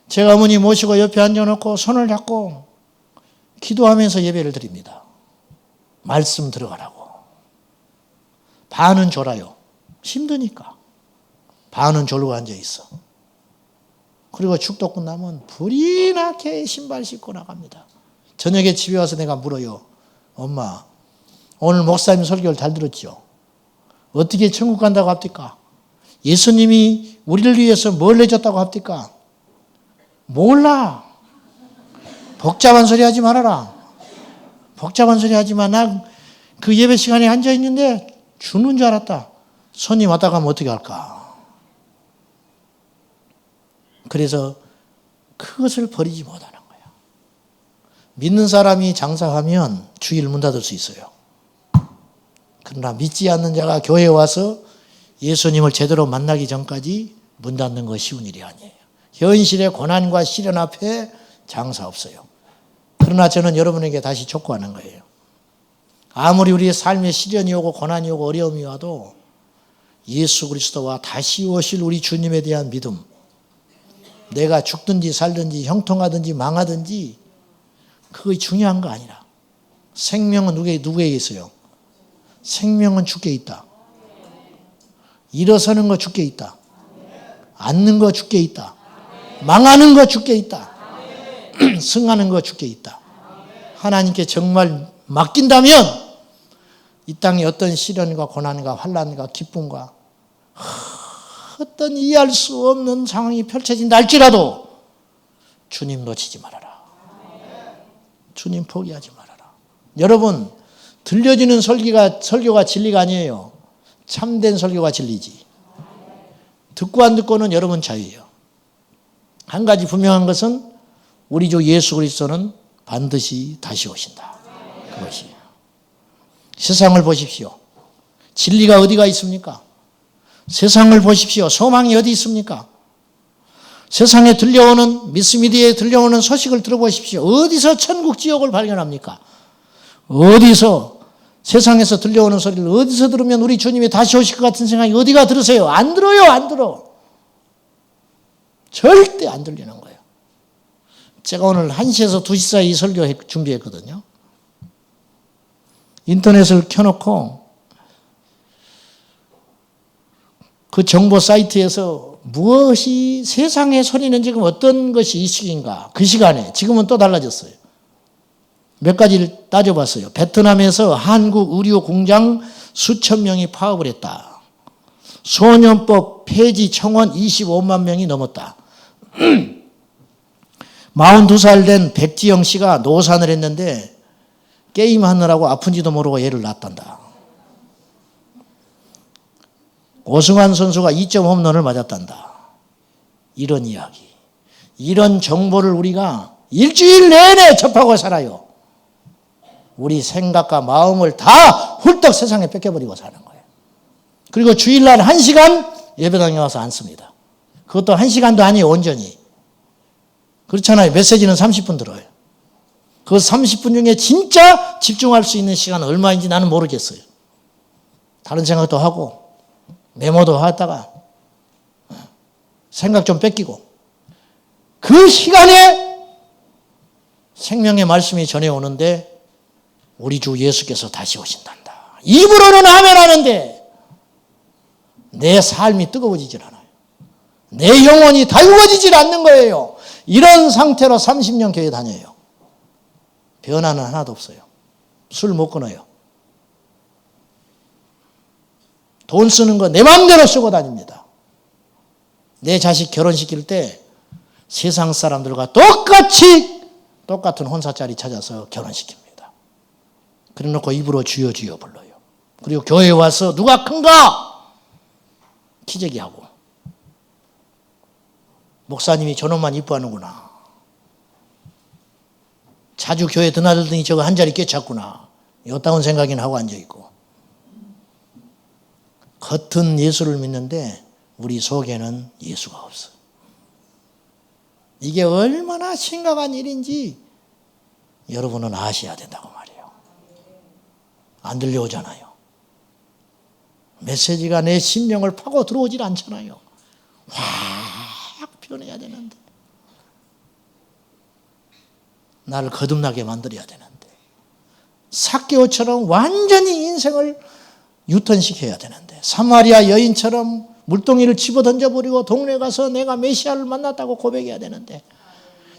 제가 어머니 모시고 옆에 앉아놓고 손을 잡고 기도하면서 예배를 드립니다. 말씀 들어가라고. 반은 졸아요. 힘드니까. 반은 졸고 앉아있어. 그리고 축도 끝나면 불이 나게 신발 신고 나갑니다. 저녁에 집에 와서 내가 물어요. 엄마, 오늘 목사님 설교를 잘 들었죠? 어떻게 천국 간다고 합니까? 예수님이 우리를 위해서 뭘 내줬다고 합니까? 몰라. 복잡한 소리 하지 말아라. 복잡한 소리 하지 마. 나 그 예배 시간에 앉아있는데 죽는 줄 알았다. 손님 왔다 가면 어떻게 할까? 그래서 그것을 버리지 못하는 거야. 믿는 사람이 장사하면 주일 문 닫을 수 있어요. 그러나 믿지 않는 자가 교회에 와서 예수님을 제대로 만나기 전까지 문 닫는 거 쉬운 일이 아니에요. 현실의 고난과 시련 앞에 장사 없어요. 그러나 저는 여러분에게 다시 촉구하는 거예요. 아무리 우리의 삶에 시련이 오고 고난이 오고 어려움이 와도 예수 그리스도와 다시 오실 우리 주님에 대한 믿음, 내가 죽든지 살든지 형통하든지 망하든지 그게 중요한 거 아니라 생명은 누구에게 있어요? 생명은 주께 있다. 일어서는 거 주께 있다. 앉는 거 주께 있다. 망하는 거 주께 있다. 승하는 거 주께 있다. 하나님께 정말 맡긴다면 이 땅에 어떤 시련과 고난과 환난과 기쁨과 어떤 이해할 수 없는 상황이 펼쳐진다 할지라도 주님 놓치지 말아라. 주님 포기하지 말아라. 여러분, 들려지는 설교가 진리가 아니에요. 참된 설교가 진리지. 듣고 안 듣고는 여러분 자유예요. 한 가지 분명한 것은 우리 주 예수 그리스도는 반드시 다시 오신다. 그것이. 세상을 보십시오. 진리가 어디가 있습니까? 세상을 보십시오. 소망이 어디 있습니까? 세상에 들려오는 미스미디어에 들려오는 소식을 들어보십시오. 어디서 천국 지옥을 발견합니까? 어디서 세상에서 들려오는 소리를 어디서 들으면 우리 주님이 다시 오실 것 같은 생각이 어디가 들으세요? 안 들어요. 안 들어. 절대 안 들리는 거예요. 제가 오늘 1시에서 2시 사이 설교 준비했거든요. 인터넷을 켜놓고 그 정보 사이트에서 무엇이 세상의 소리는 지금 어떤 것이 이 시기인가. 그 시간에 지금은 또 달라졌어요. 몇 가지를 따져봤어요. 베트남에서 한국 의료 공장 수천 명이 파업을 했다. 소년법 폐지 청원 25만 명이 넘었다. 42살 된 백지영 씨가 노산을 했는데 게임하느라고 아픈지도 모르고 애를 낳았단다. 오승환 선수가 2점 홈런을 맞았단다. 이런 이야기. 이런 정보를 우리가 일주일 내내 접하고 살아요. 우리 생각과 마음을 다 훌떡 세상에 뺏겨버리고 사는 거예요. 그리고 주일날 1시간 예배당에 와서 앉습니다. 그것도 1시간도 아니에요. 온전히. 그렇잖아요. 메시지는 30분 들어요. 그 30분 중에 진짜 집중할 수 있는 시간은 얼마인지 나는 모르겠어요. 다른 생각도 하고 메모도 하다가 생각 좀 뺏기고 그 시간에 생명의 말씀이 전해오는데 우리 주 예수께서 다시 오신단다. 입으로는 아멘 하는데 내 삶이 뜨거워지질 않아요. 내 영혼이 달구어지질 않는 거예요. 이런 상태로 30년 교회 다녀요. 변화는 하나도 없어요. 술 못 끊어요. 돈 쓰는 거 내 마음대로 쓰고 다닙니다. 내 자식 결혼시킬 때 세상 사람들과 똑같은 혼사자리 찾아서 결혼시킵니다. 그래 놓고 입으로 주여 주여 불러요. 그리고 교회에 와서 누가 큰가? 기재기하고. 목사님이 저놈만 이뻐하는구나. 자주 교회 드나들더니 저거 한 자리 꿰찼구나. 이따운 생각이나 하고 앉아있고. 겉은 예수를 믿는데 우리 속에는 예수가 없어. 이게 얼마나 심각한 일인지 여러분은 아셔야 된다고 말이에요. 안 들려오잖아요. 메시지가 내 심령을 파고 들어오질 않잖아요. 확 변해야 되는데. 나를 거듭나게 만들어야 되는데. 삭개오처럼 완전히 인생을 유턴시켜야 되는데. 사마리아 여인처럼 물동이를 집어던져버리고 동네 가서 내가 메시아를 만났다고 고백해야 되는데.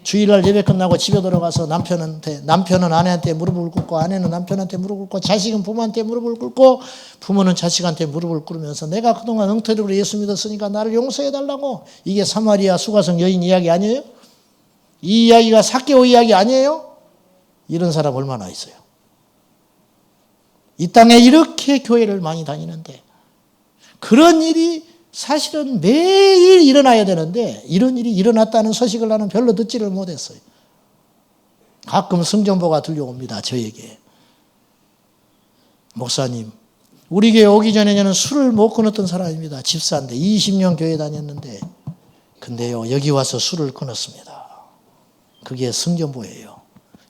주일날 예배 끝나고 집에 들어가서 남편은 아내한테 무릎을 꿇고 아내는 남편한테 무릎을 꿇고 자식은 부모한테 무릎을 꿇고 부모는 자식한테 무릎을 꿇으면서 내가 그동안 엉터리로 예수 믿었으니까 나를 용서해달라고. 이게 사마리아 수가성 여인 이야기 아니에요? 이 이야기가 삭개오 이야기 아니에요? 이런 사람 얼마나 있어요? 이 땅에 이렇게 교회를 많이 다니는데 그런 일이 사실은 매일 일어나야 되는데 이런 일이 일어났다는 소식을 나는 별로 듣지를 못했어요. 가끔 승전보가 들려옵니다. 저에게. 목사님, 우리 교회 오기 전에는 술을 못 끊었던 사람입니다. 집사인데 20년 교회 다녔는데 근데요 여기 와서 술을 끊었습니다. 그게 승전보예요.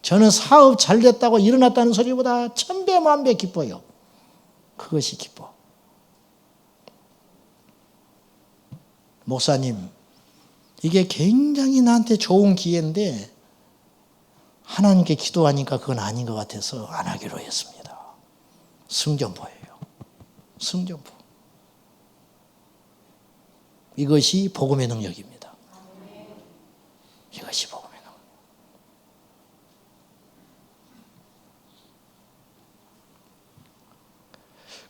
저는 사업 잘 됐다고 일어났다는 소리보다 1000배 만배 기뻐요. 그것이 기뻐. 목사님, 이게 굉장히 나한테 좋은 기회인데 하나님께 기도하니까 그건 아닌 것 같아서 안 하기로 했습니다. 승전보예요. 승전보. 이것이 복음의 능력입니다. 이것이 복음의 능력.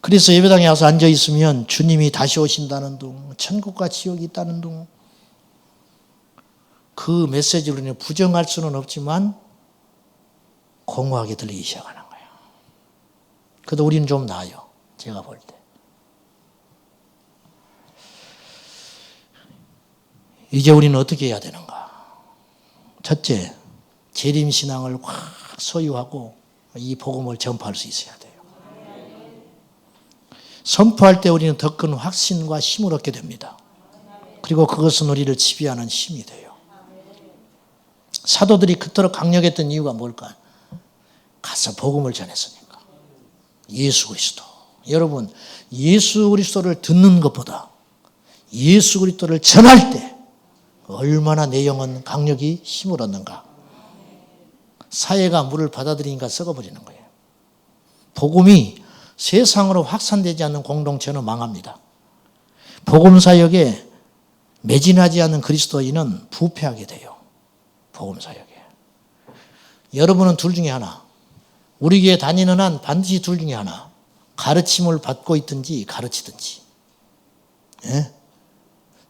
그래서 예배당에 와서 앉아있으면 주님이 다시 오신다는 둥, 천국과 지옥이 있다는 둥, 그 메시지로 인해 부정할 수는 없지만 공허하게 들리기 시작하는 거예요. 그래도 우리는 좀 나아요. 제가 볼 때. 이제 우리는 어떻게 해야 되는가? 첫째, 재림신앙을 확 소유하고 이 복음을 전파할 수 있어야 돼요. 선포할 때 우리는 더 큰 확신과 힘을 얻게 됩니다. 그리고 그것은 우리를 지배하는 힘이 돼요. 사도들이 그토록 강력했던 이유가 뭘까요? 가서 복음을 전했으니까. 예수 그리스도. 여러분, 예수 그리스도를 듣는 것보다 예수 그리스도를 전할 때 얼마나 내 영은 강력히 힘을 얻는가. 사회가 물을 받아들이니까 썩어버리는 거예요. 복음이 세상으로 확산되지 않는 공동체는 망합니다. 복음 사역에 매진하지 않는 그리스도인은 부패하게 돼요. 복음 사역에. 여러분은 둘 중에 하나. 우리 교회 다니는 한 반드시 둘 중에 하나. 가르침을 받고 있든지 가르치든지. 예?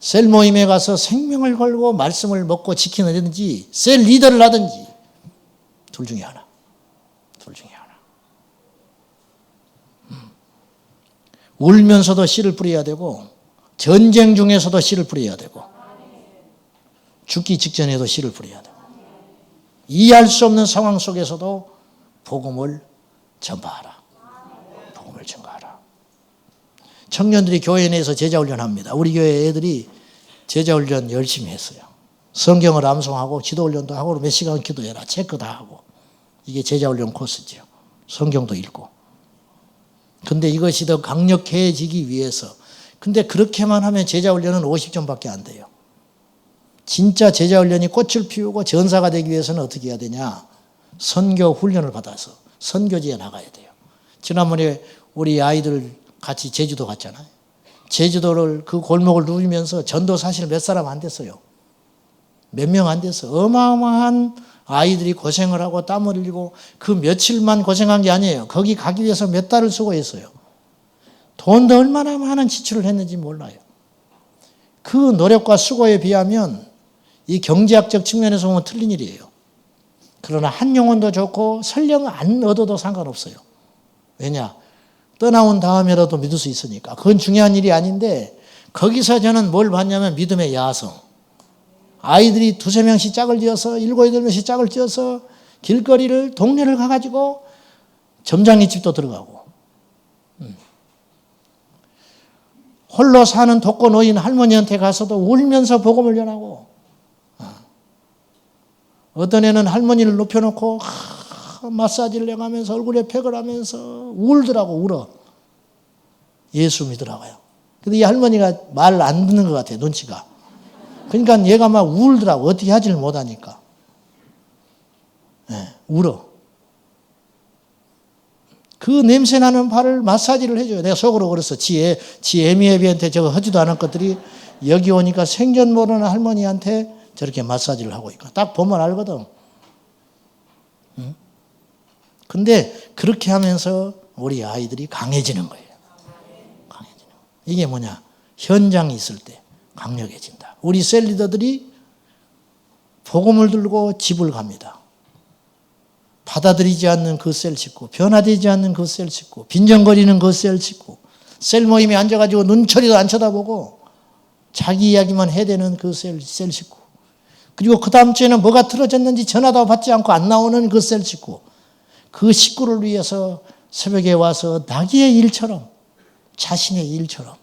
셀 모임에 가서 생명을 걸고 말씀을 먹고 지키는지 셀 리더를 하든지 둘 중에 하나. 둘 중에 하나. 울면서도 씨를 뿌려야 되고 전쟁 중에서도 씨를 뿌려야 되고 죽기 직전에도 씨를 뿌려야 되고 이해할 수 없는 상황 속에서도 복음을 전파하라. 복음을 전가하라. 청년들이 교회 내에서 제자훈련합니다. 우리 교회 애들이 제자훈련 열심히 했어요. 성경을 암송하고 기도훈련도 하고 몇 시간 기도해라. 체크 다 하고. 이게 제자훈련 코스죠. 성경도 읽고. 근데 이것이 더 강력해지기 위해서. 근데 그렇게만 하면 제자훈련은 50점밖에 안 돼요. 진짜 제자훈련이 꽃을 피우고 전사가 되기 위해서는 어떻게 해야 되냐. 선교 훈련을 받아서 선교지에 나가야 돼요. 지난번에 우리 아이들 같이 제주도 갔잖아요. 제주도를 그 골목을 누비면서 전도 사실 몇 사람 안 됐어요. 몇 명 안 됐어. 어마어마한 아이들이 고생을 하고 땀을 흘리고 그 며칠만 고생한 게 아니에요. 거기 가기 위해서 몇 달을 수고했어요. 돈도 얼마나 많은 지출을 했는지 몰라요. 그 노력과 수고에 비하면 이 경제학적 측면에서 보면 틀린 일이에요. 그러나 한 영혼도 좋고 설령 안 얻어도 상관없어요. 왜냐? 떠나온 다음에라도 믿을 수 있으니까. 그건 중요한 일이 아닌데 거기서 저는 뭘 봤냐면 믿음의 야성. 아이들이 2-3명씩 짝을 지어서 7-8명씩 짝을 지어서 길거리를 동네를 가가지고 점장님 집도 들어가고 홀로 사는 독거노인 할머니한테 가서도 울면서 복음을 전하고 어떤 애는 할머니를 눕혀놓고 마사지를 해가면서 얼굴에 팩을 하면서 울더라고. 울어. 예수 믿으라고요. 근데 이 할머니가 말 안 듣는 것 같아요. 눈치가. 그러니까 얘가 막 울더라고. 어떻게 하지를 못하니까. 네, 울어. 그 냄새나는 발을 마사지를 해줘요. 내가 속으로 그랬어. 지 애미애비한테 저거 하지도 않은 것들이 여기 오니까 생전 모르는 할머니한테 저렇게 마사지를 하고 있고. 딱 보면 알거든. 응? 근데 그렇게 하면서 우리 아이들이 강해지는 거예요. 강해지는 거예요. 이게 뭐냐. 현장이 있을 때 강력해진다. 우리 셀 리더들이 복음을 들고 집을 갑니다. 받아들이지 않는 그 셀 식구, 변화되지 않는 그 셀 식구, 빈정거리는 그 셀 식구, 셀 모임에 앉아가지고 눈초리도 안 쳐다보고 자기 이야기만 해대는 그 셀 식구. 그리고 그 다음 주에는 뭐가 틀어졌는지 전화도 받지 않고 안 나오는 그 셀 식구. 그 식구를 위해서 새벽에 와서 나귀의 일처럼 자신의 일처럼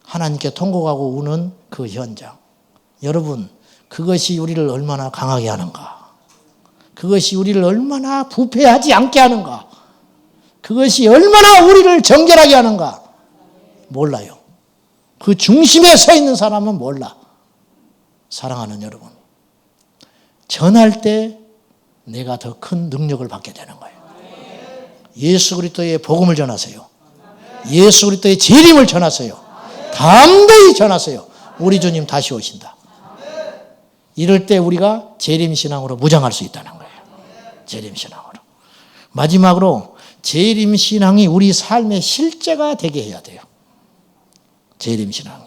하나님께 통곡하고 우는 그 현장. 여러분, 그것이 우리를 얼마나 강하게 하는가. 그것이 우리를 얼마나 부패하지 않게 하는가. 그것이 얼마나 우리를 정결하게 하는가. 몰라요. 그 중심에 서 있는 사람은 몰라. 사랑하는 여러분, 전할 때 내가 더 큰 능력을 받게 되는 거예요. 예수 그리스도의 복음을 전하세요. 예수 그리스도의 재림을 전하세요. 담대히 전하세요. 우리 주님 다시 오신다. 이럴 때 우리가 재림신앙으로 무장할 수 있다는 거예요. 재림신앙으로. 마지막으로 재림신앙이 우리 삶의 실제가 되게 해야 돼요. 재림신앙이.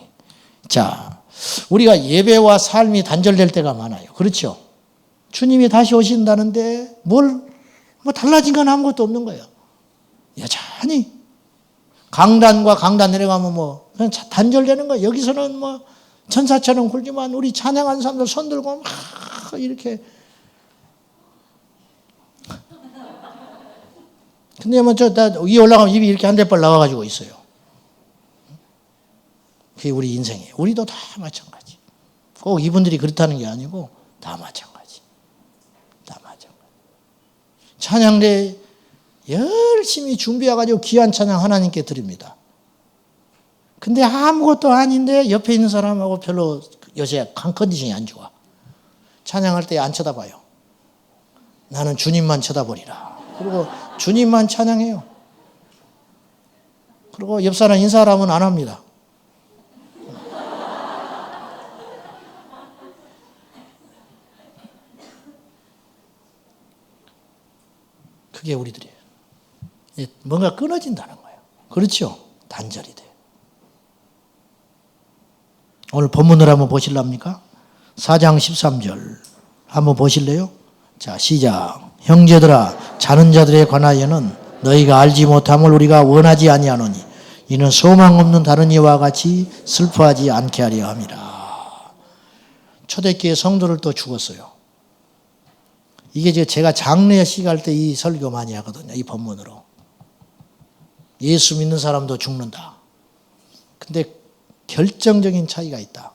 자, 우리가 예배와 삶이 단절될 때가 많아요. 그렇죠? 주님이 다시 오신다는데 뭐 달라진 건 아무것도 없는 거예요. 여전히 강단과 강단 내려가면 그냥 단절되는 거예요. 여기서는 천사처럼 굴지만 우리 찬양하는 사람들 손 들고 막 이렇게. 근데 뭐 위에 올라가면 입이 이렇게 한 대발 나와가지고 있어요. 그게 우리 인생이에요. 우리도 다 마찬가지. 꼭 이분들이 그렇다는 게 아니고 다 마찬가지. 다 마찬가지. 찬양대 열심히 준비해가지고 귀한 찬양 하나님께 드립니다. 근데 아무것도 아닌데 옆에 있는 사람하고 별로 요새 컨디션이 안 좋아. 찬양할 때 안 쳐다봐요. 나는 주님만 쳐다보리라. 그리고 주님만 찬양해요. 그리고 옆 사람 인사하라면 안 합니다. 그게 우리들이에요. 뭔가 끊어진다는 거예요. 그렇죠? 단절이 돼요. 오늘 본문을 한번 보실랍니까? 4장 13절 한번 보실래요? 자, 시작. 형제들아, 자는 자들에 관하여는 너희가 알지 못함을 우리가 원하지 아니하노니 이는 소망 없는 다른 이와 같이 슬퍼하지 않게 하려 함이라. 초대교회 성도를 또 죽었어요. 이게 제가 장례식 할 때 이 설교 많이 하거든요. 이 본문으로. 예수 믿는 사람도 죽는다. 근데 결정적인 차이가 있다.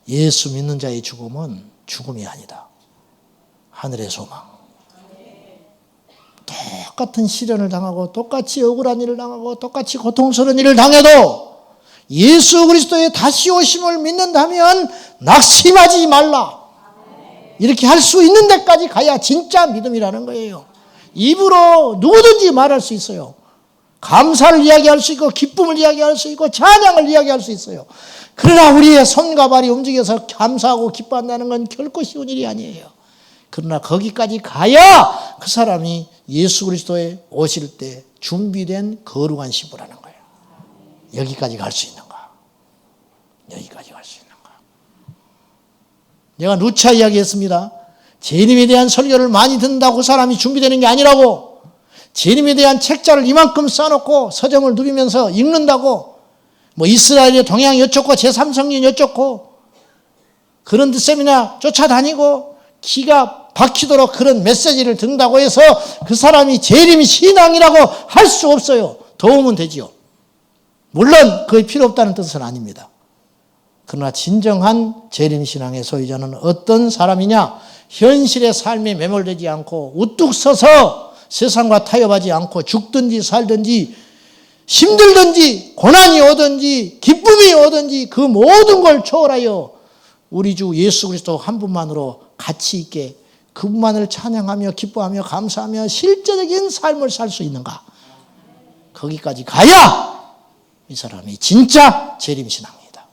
예수 믿는 자의 죽음은 죽음이 아니다. 하늘의 소망. 똑같은 시련을 당하고 똑같이 억울한 일을 당하고 똑같이 고통스러운 일을 당해도 예수 그리스도의 다시 오심을 믿는다면 낙심하지 말라. 이렇게 할 수 있는 데까지 가야 진짜 믿음이라는 거예요. 입으로 누구든지 말할 수 있어요. 감사를 이야기할 수 있고 기쁨을 이야기할 수 있고 찬양을 이야기할 수 있어요. 그러나 우리의 손과 발이 움직여서 감사하고 기뻐한다는 건 결코 쉬운 일이 아니에요. 그러나 거기까지 가야 그 사람이 예수 그리스도에 오실 때 준비된 거룩한 신부라는 거예요. 여기까지 갈 수 있는가? 여기까지 갈 수 있는가? 내가 누차 이야기했습니다. 재림에 대한 설교를 많이 듣는다고 그 사람이 준비되는 게 아니라고. 재림에 대한 책자를 이만큼 써놓고 서점을 누비면서 읽는다고. 뭐 이스라엘의 동향 여쭙고 제3성경 여쭙고 그런 세미나 쫓아다니고 기가 박히도록 그런 메시지를 듣는다고 해서 그 사람이 재림이 신앙이라고 할 수 없어요. 도움은 되지요. 물론 그게 필요 없다는 뜻은 아닙니다. 그러나 진정한 재림신앙의 소유자는 어떤 사람이냐? 현실의 삶에 매몰되지 않고 우뚝 서서 세상과 타협하지 않고 죽든지 살든지 힘들든지 고난이 오든지 기쁨이 오든지 그 모든 걸 초월하여 우리 주 예수 그리스도 한 분만으로 가치 있게 그분만을 찬양하며 기뻐하며 감사하며 실제적인 삶을 살 수 있는가? 거기까지 가야 이 사람이 진짜 재림신앙이다.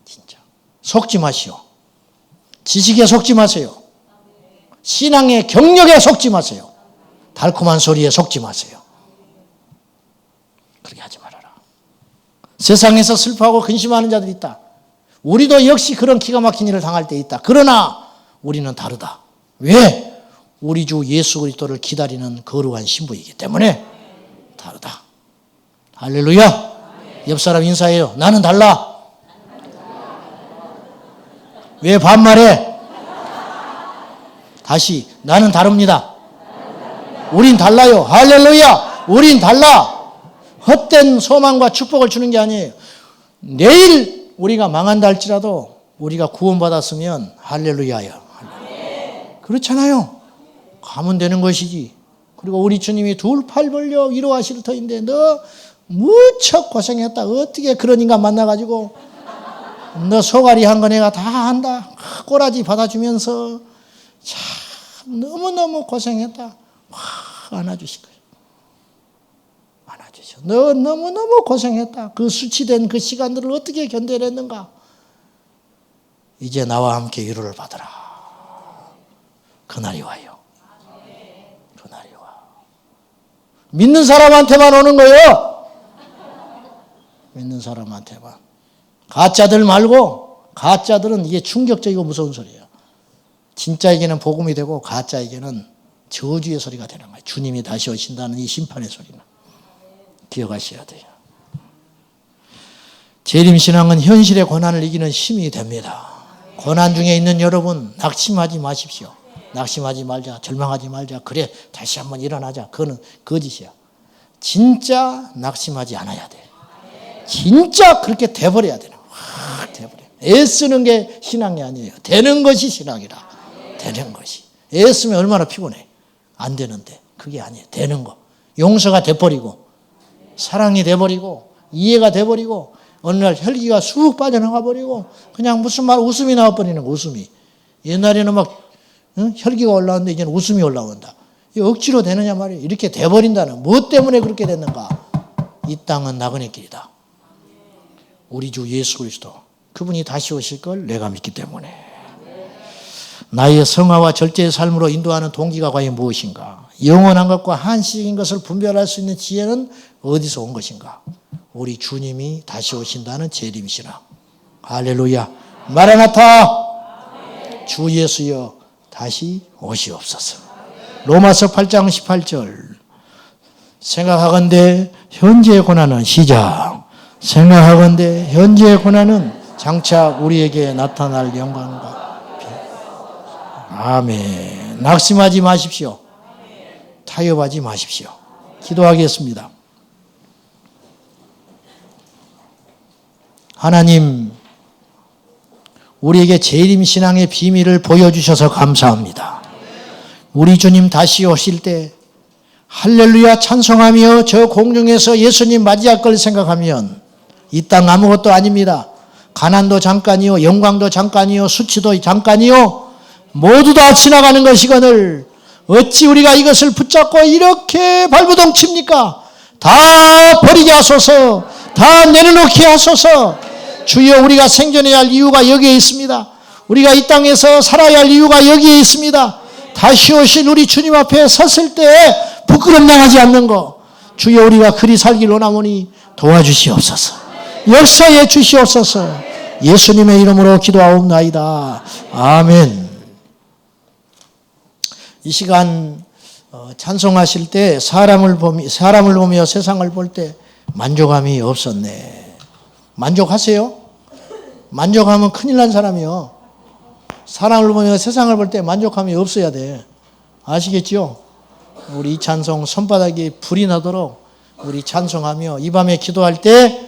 진짜. 속지 마시오. 지식에 속지 마세요. 신앙의 경력에 속지 마세요. 달콤한 소리에 속지 마세요. 그렇게 하지 말아라. 세상에서 슬퍼하고 근심하는 자들이 있다. 우리도 역시 그런 기가 막힌 일을 당할 때 있다. 그러나 우리는 다르다. 왜? 우리 주 예수 그리스도를 기다리는 거룩한 신부이기 때문에 다르다. 할렐루야. 옆 사람 인사해요. 나는 달라. 왜 반말해? 다시 나는 다릅니다. 우린 달라요. 할렐루야. 우린 달라. 헛된 소망과 축복을 주는 게 아니에요. 내일 우리가 망한다 할지라도 우리가 구원받았으면 할렐루야야. 그렇잖아요. 가면 되는 것이지. 그리고 우리 주님이 둘 팔 벌려 위로하실 터인데 너 무척 고생했다. 어떻게 그런 인간 만나가지고 너 소가리 한 거 내가 다 한다. 꼬라지 받아주면서 참 너무너무 고생했다. 확 안아주실 거예요. 안아주셔. 너 너무너무 고생했다. 그 수치된 그 시간들을 어떻게 견뎌냈는가. 이제 나와 함께 위로를 받으라. 그날이 와요. 그날이 와. 믿는 사람한테만 오는 거예요. 믿는 사람한테만. 가짜들 말고, 가짜들은 이게 충격적이고 무서운 소리예요. 진짜에게는 복음이 되고 가짜에게는 저주의 소리가 되는 거예요. 주님이 다시 오신다는 이 심판의 소리는. 기억하셔야 돼요. 재림신앙은 현실의 고난을 이기는 힘이 됩니다. 고난 중에 있는 여러분, 낙심하지 마십시오. 낙심하지 말자, 절망하지 말자, 그래 다시 한번 일어나자, 그거는 거짓이야. 진짜 낙심하지 않아야 돼. 진짜 그렇게 돼버려야 되는 거야. 확 돼버려. 애쓰는 게 신앙이 아니에요. 되는 것이 신앙이라. 되는 것이. 애쓰면 얼마나 피곤해. 안 되는데 그게 아니에요. 되는 거. 용서가 돼버리고 사랑이 돼버리고 이해가 돼버리고 어느 날 혈기가 쑥 빠져나가 버리고 그냥 무슨 말 웃음이 나와버리는 거. 웃음이. 옛날에는 막 혈기가 올라오는데 이제는 웃음이 올라온다. 이 억지로 되느냐 말이에요. 이렇게 돼버린다는. 무엇 때문에 그렇게 됐는가? 이 땅은 나그네 길이다. 우리 주 예수 그리스도 그분이 다시 오실 걸 내가 믿기 때문에. 나의 성화와 절제의 삶으로 인도하는 동기가 과연 무엇인가? 영원한 것과 한시적인 것을 분별할 수 있는 지혜는 어디서 온 것인가? 우리 주님이 다시 오신다는 재림신앙. 할렐루야. 마라나타. 주 예수여 다시 오시옵소서. 로마서 8장 18절. 생각하건대 현재의 고난은 시작. 생각하건대 현재의 고난은 장차 우리에게 나타날 영광과 아멘. 낙심하지 마십시오. 타협하지 마십시오. 기도하겠습니다. 하나님, 우리에게 재림신앙의 비밀을 보여주셔서 감사합니다. 우리 주님 다시 오실 때 할렐루야 찬송하며 저 공중에서 예수님 맞이할 걸 생각하면 이 땅 아무것도 아닙니다. 가난도 잠깐이요, 영광도 잠깐이요, 수치도 잠깐이요, 모두 다 지나가는 것이거늘 어찌 우리가 이것을 붙잡고 이렇게 발부동 칩니까? 다 버리게 하소서. 다 내려놓게 하소서. 주여, 우리가 생존해야 할 이유가 여기에 있습니다. 우리가 이 땅에서 살아야 할 이유가 여기에 있습니다. 다시 오실 우리 주님 앞에 섰을 때 부끄럼 당하지 않는 거, 주여 우리가 그리 살기를 원하오니 도와주시옵소서. 역사해 주시옵소서. 예수님의 이름으로 기도하옵나이다. 아멘. 이 시간 찬송하실 때 사람을 보며 세상을 볼 때 만족함이 없었네. 만족하세요? 만족하면 큰일 난 사람이요. 사람을 보며 세상을 볼 때 만족함이 없어야 돼. 아시겠죠? 우리 이 찬송 손바닥에 불이 나도록 우리 찬송하며 이 밤에 기도할 때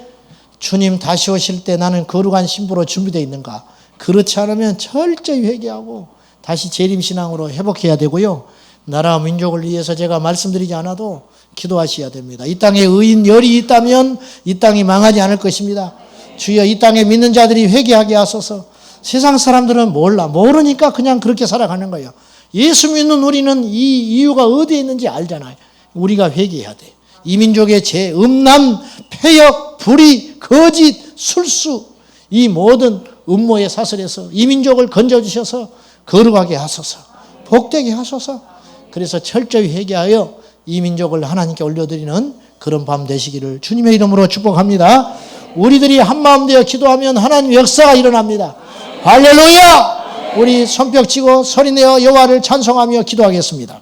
주님 다시 오실 때 나는 거룩한 신부로 준비되어 있는가? 그렇지 않으면 철저히 회개하고 다시 재림신앙으로 회복해야 되고요. 나라와 민족을 위해서 제가 말씀드리지 않아도 기도하셔야 됩니다. 이 땅에 의인 열이 있다면 이 땅이 망하지 않을 것입니다. 주여, 이 땅에 믿는 자들이 회개하게 하소서. 세상 사람들은 모르니까 그냥 그렇게 살아가는 거예요. 예수 믿는 우리는 이 이유가 어디에 있는지 알잖아요. 우리가 회개해야 돼. 이 민족의 죄, 음란, 폐역, 불의, 거짓, 술수, 이 모든 음모의 사슬에서 이 민족을 건져주셔서 거룩하게 하소서. 복되게 하소서. 그래서 철저히 회개하여 이 민족을 하나님께 올려드리는 그런 밤 되시기를 주님의 이름으로 축복합니다. 우리들이 한마음 되어 기도하면 하나님 역사가 일어납니다. 할렐루야! 우리 손뼉 치고 소리내어 여호와를 찬송하며 기도하겠습니다.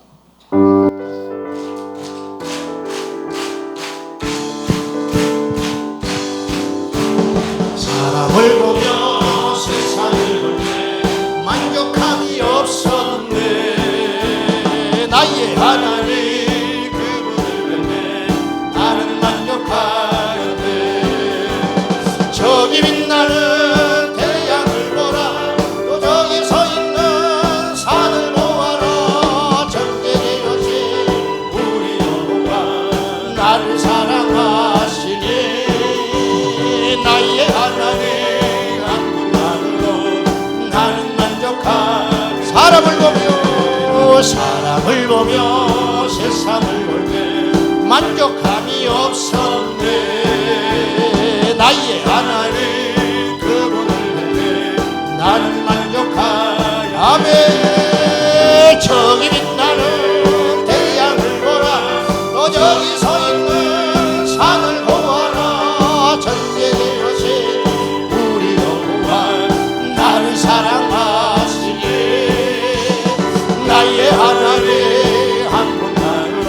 사람을 보며 세상을 볼 때 만족함이 없었네. 나의 하나님 그분을 뵙네. 나는 만족하였네. 저기 빛나는 사람을 보며 세상을 볼 때 만족함이 없었네. 나의 하나님 그분을 뵙네. 나는 만족하여. 아멘. 저기 빛나는 태양을 보라. 또 저기 서 있는 산을 보아라. 전쟁의 여신 우리 여호와 나를 사랑하시니 나의 하나님 한 분만으로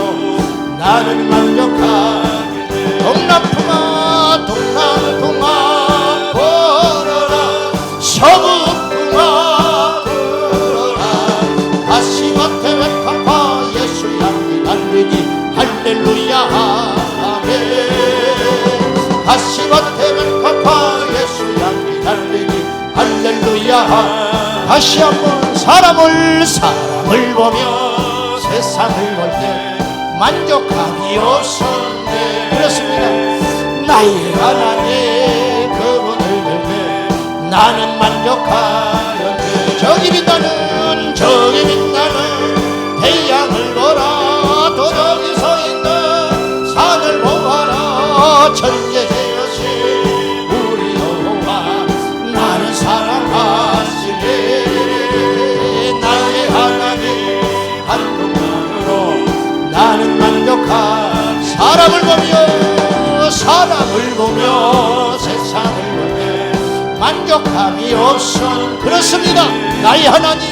나는 만족하겠네. 동남풍아 동남풍아 할렐루야. 다시 한번 사람을 보며 세상을 볼 때 만족함이 없었네. 그렇습니다. 나의 하나님 그분을 볼 때 나는 만족하였네. 저기 빛나는 태양을 보라. 또 저기 서 있는 산을 보아라. 천재되었시 우리 여호와 나를 사랑하시네. 나의 하나님 한 분만으로 나는 만족한. 사람을 보며 세상을 보며 만족함이 없어. 그렇습니다. 나의 하나님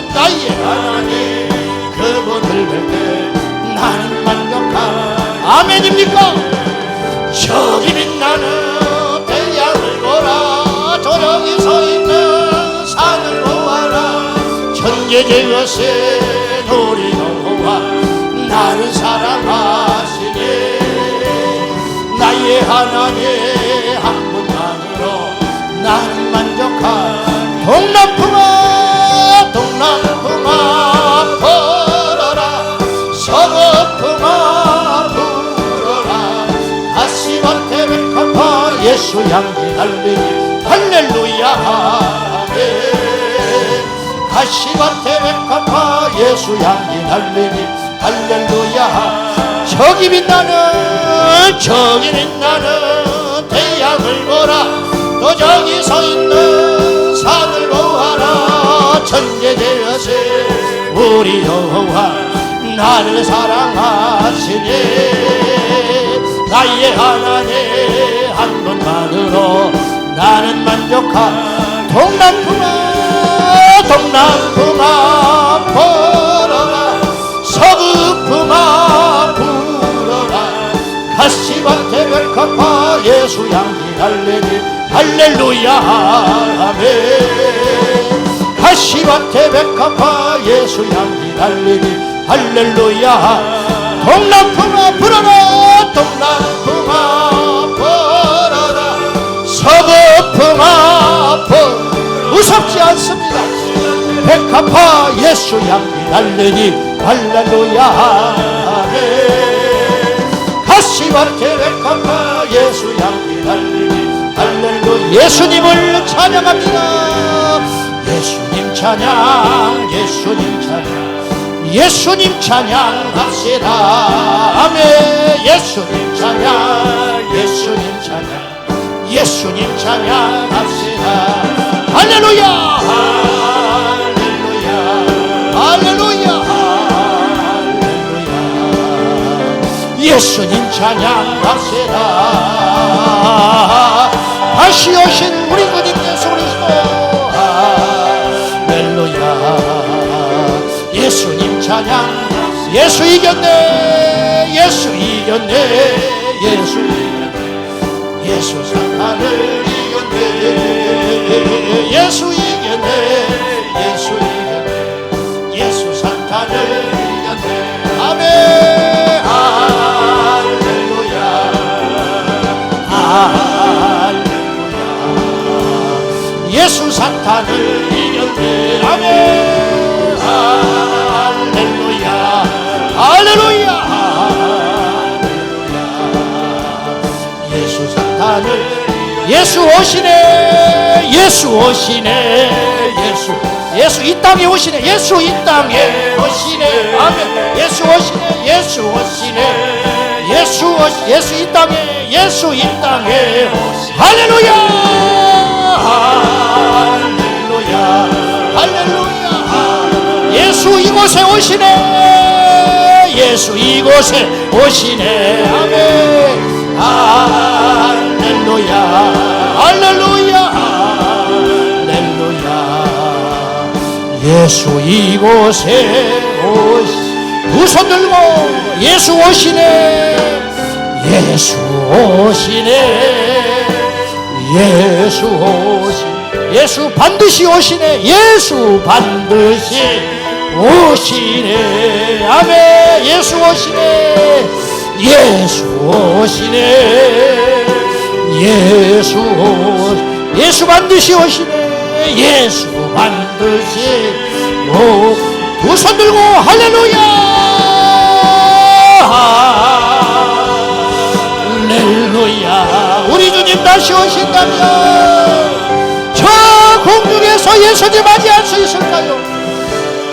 그분을 볼 때 나는 만족한. 아멘입니까? 저기 빛나는 태양을 보라. 저기 서 있는 산을 보아라. 천재되었세 우리 여호와 나를 사랑하시네. 나의 하나님 한 분만으로 나는 만족한. 동남풍아 불어라. 서귀풍아 불어라. 가시밭에 백합화 예수 향기 날리니 할렐루야 아멘. 가시밭에 백합화 예수 향기 날리니 할렐루야. 저기 빛나는 태양을 보라. 또 저기 서 있는 산을 보아라. 천재되었세 우리 여호와 나를 사랑하시네. 나의 하나님 한 분만으로 나는 만족한. 동남풍아 불어라. 서귀풍아 불어라. 가시밭에 백합화 예수 향기 날리니 할렐루야 아멘. 가시밭에 백합화 예수 향기 날리니 할렐루야. 동남풍아 불어라. 서귀풍아 불어라. 무섭지 않습니다. 백합화 예수 향기 날리니 할렐루야 아멘. 가시밭에 백합화 예수 향기 날리니 할렐루야. 예수님을 찬양합니다. 예수님 찬양 예수님 찬양합시다. 아멘. 예수님 찬양합시다. 할렐루야 예수님 찬양합시다. 다시 오신 우리 주님 예수 그리스도 할렐루야. 예수님 찬양. 예수 이겼네. 예수 사탄을 이겼네. 예수 이겼네. 예수 사탄을 이겼네. 아멘. 할렐루야. 예수 사탄을 이겼네. 아멘. 할렐루야. 예수 사탄을. 예수 오시네. 예수 이 땅에 오시네. 예수 이 땅에 오시네. 아멘. 예수 오시네. 예수 이 땅에. 예수 이 땅에. 할렐루야. 예수 이곳에 오시네. 예수 이곳에 오시네. 아멘. 할렐루야. 예수 이곳에 오시. 두 손 들고 예수 오시네. 예수 반드시 오시네. 예수 반드시 오시네. 아멘. 예수 오시네. 예수 반드시 오시네. 예수 반드시 두 손 들고 할렐루야 할렐루야. 우리 주님 다시 오신다면 저 공중에서 예수님 맞이할 수 있을까요?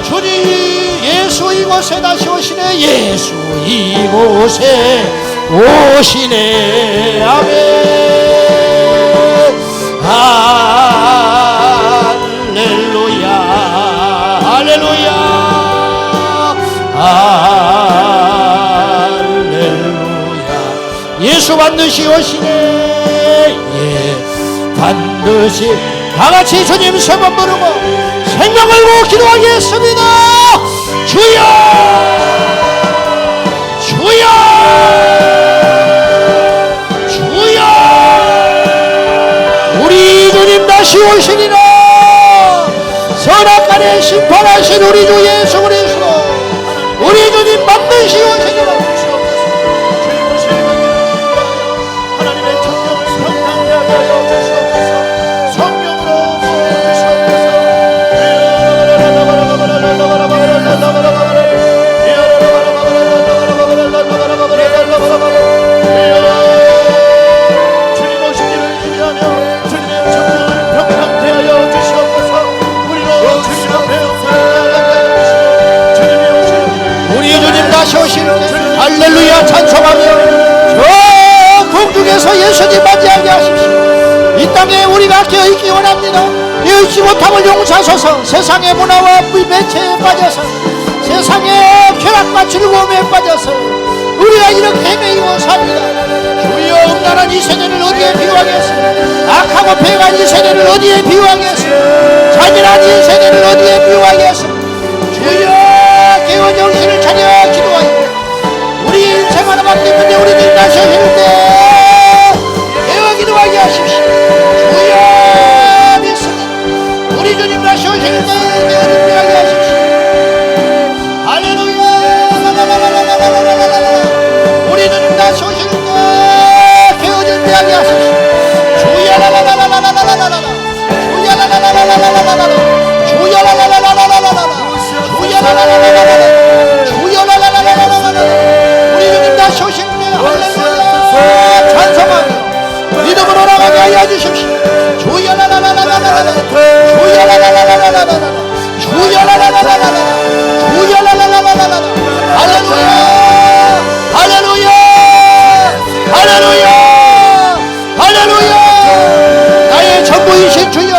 주님 예수 이곳에 다시 오시네. 예수 이곳에 오시네. 아멘. 할렐루야 할렐루야 할렐루야. 예수 반드시 오시네. 예 반드시. 다같이 주님 세 번 부르고 생명 걸고 기도하겠습니다. 주여 주여 주여. 우리 주님 다시 오시리라. 선악간에 심판하신 우리 주 예수 그리스도 우리 주님 반드시 오시리라. 하나님의 천명을 평강하게 하여 주시옵소서. 성령으로 부어주시옵소서. 주님 오시기를 기대하며 주님의 천명을 평강케 하여 주시옵소서. 우리로 주님 앞에 주님이 오시기를 우리 주님 다시 오시는 할렐루야 찬송하며 저 공중에서 예수님 맞이하게 하십시오. 이 땅에 우리가 깨어있기 원합니다. 깨어있지 못함을 용서하소서. 세상의 문화와 불매체에 빠져서 세상의 쾌락과 즐거움에 빠져서 우리가 이렇게 헤매이고 삽니다. 주여 음란한 이 세대를 어디에 비유하겠어요? 악하고 배간 이 세대를 어디에 비유하겠어요? 잔인한 이 세대를 어디에 비유하겠어요? 주여 깨어 정신을 차려 기도하여 우리 인생 하나밖에 없는데 우리 들 다시 오실 때 깨어 기도하게 하십시오. 주여 믿습니다. 우리 주님 다시 오실 때 깨어 준비하게 하십시오. 할렐루야. 우리 주님 다시 오실 때 깨어 준비하게 하십시오. 주여 라라라라라라라라라 주여 라라라라라라라라 주여 라라라라라라라라 주여 라라라라라라라 주여 라라라라라라라. 우리 주님 다시 오실 때 할렐루야 찬송하며 믿음으로 나가게 하여 주십시오. 주여 라라라라라라라 주여 라라라라라라라 주여 라라라라라라 주여 라라라라라라. 할렐루야 할렐루야 할렐루야 할렐루야. 나의 전부이신 주여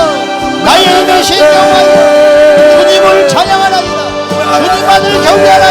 나의 대신 여호와여 주님을 찬양하나이다. 주님만을 경배하나이다.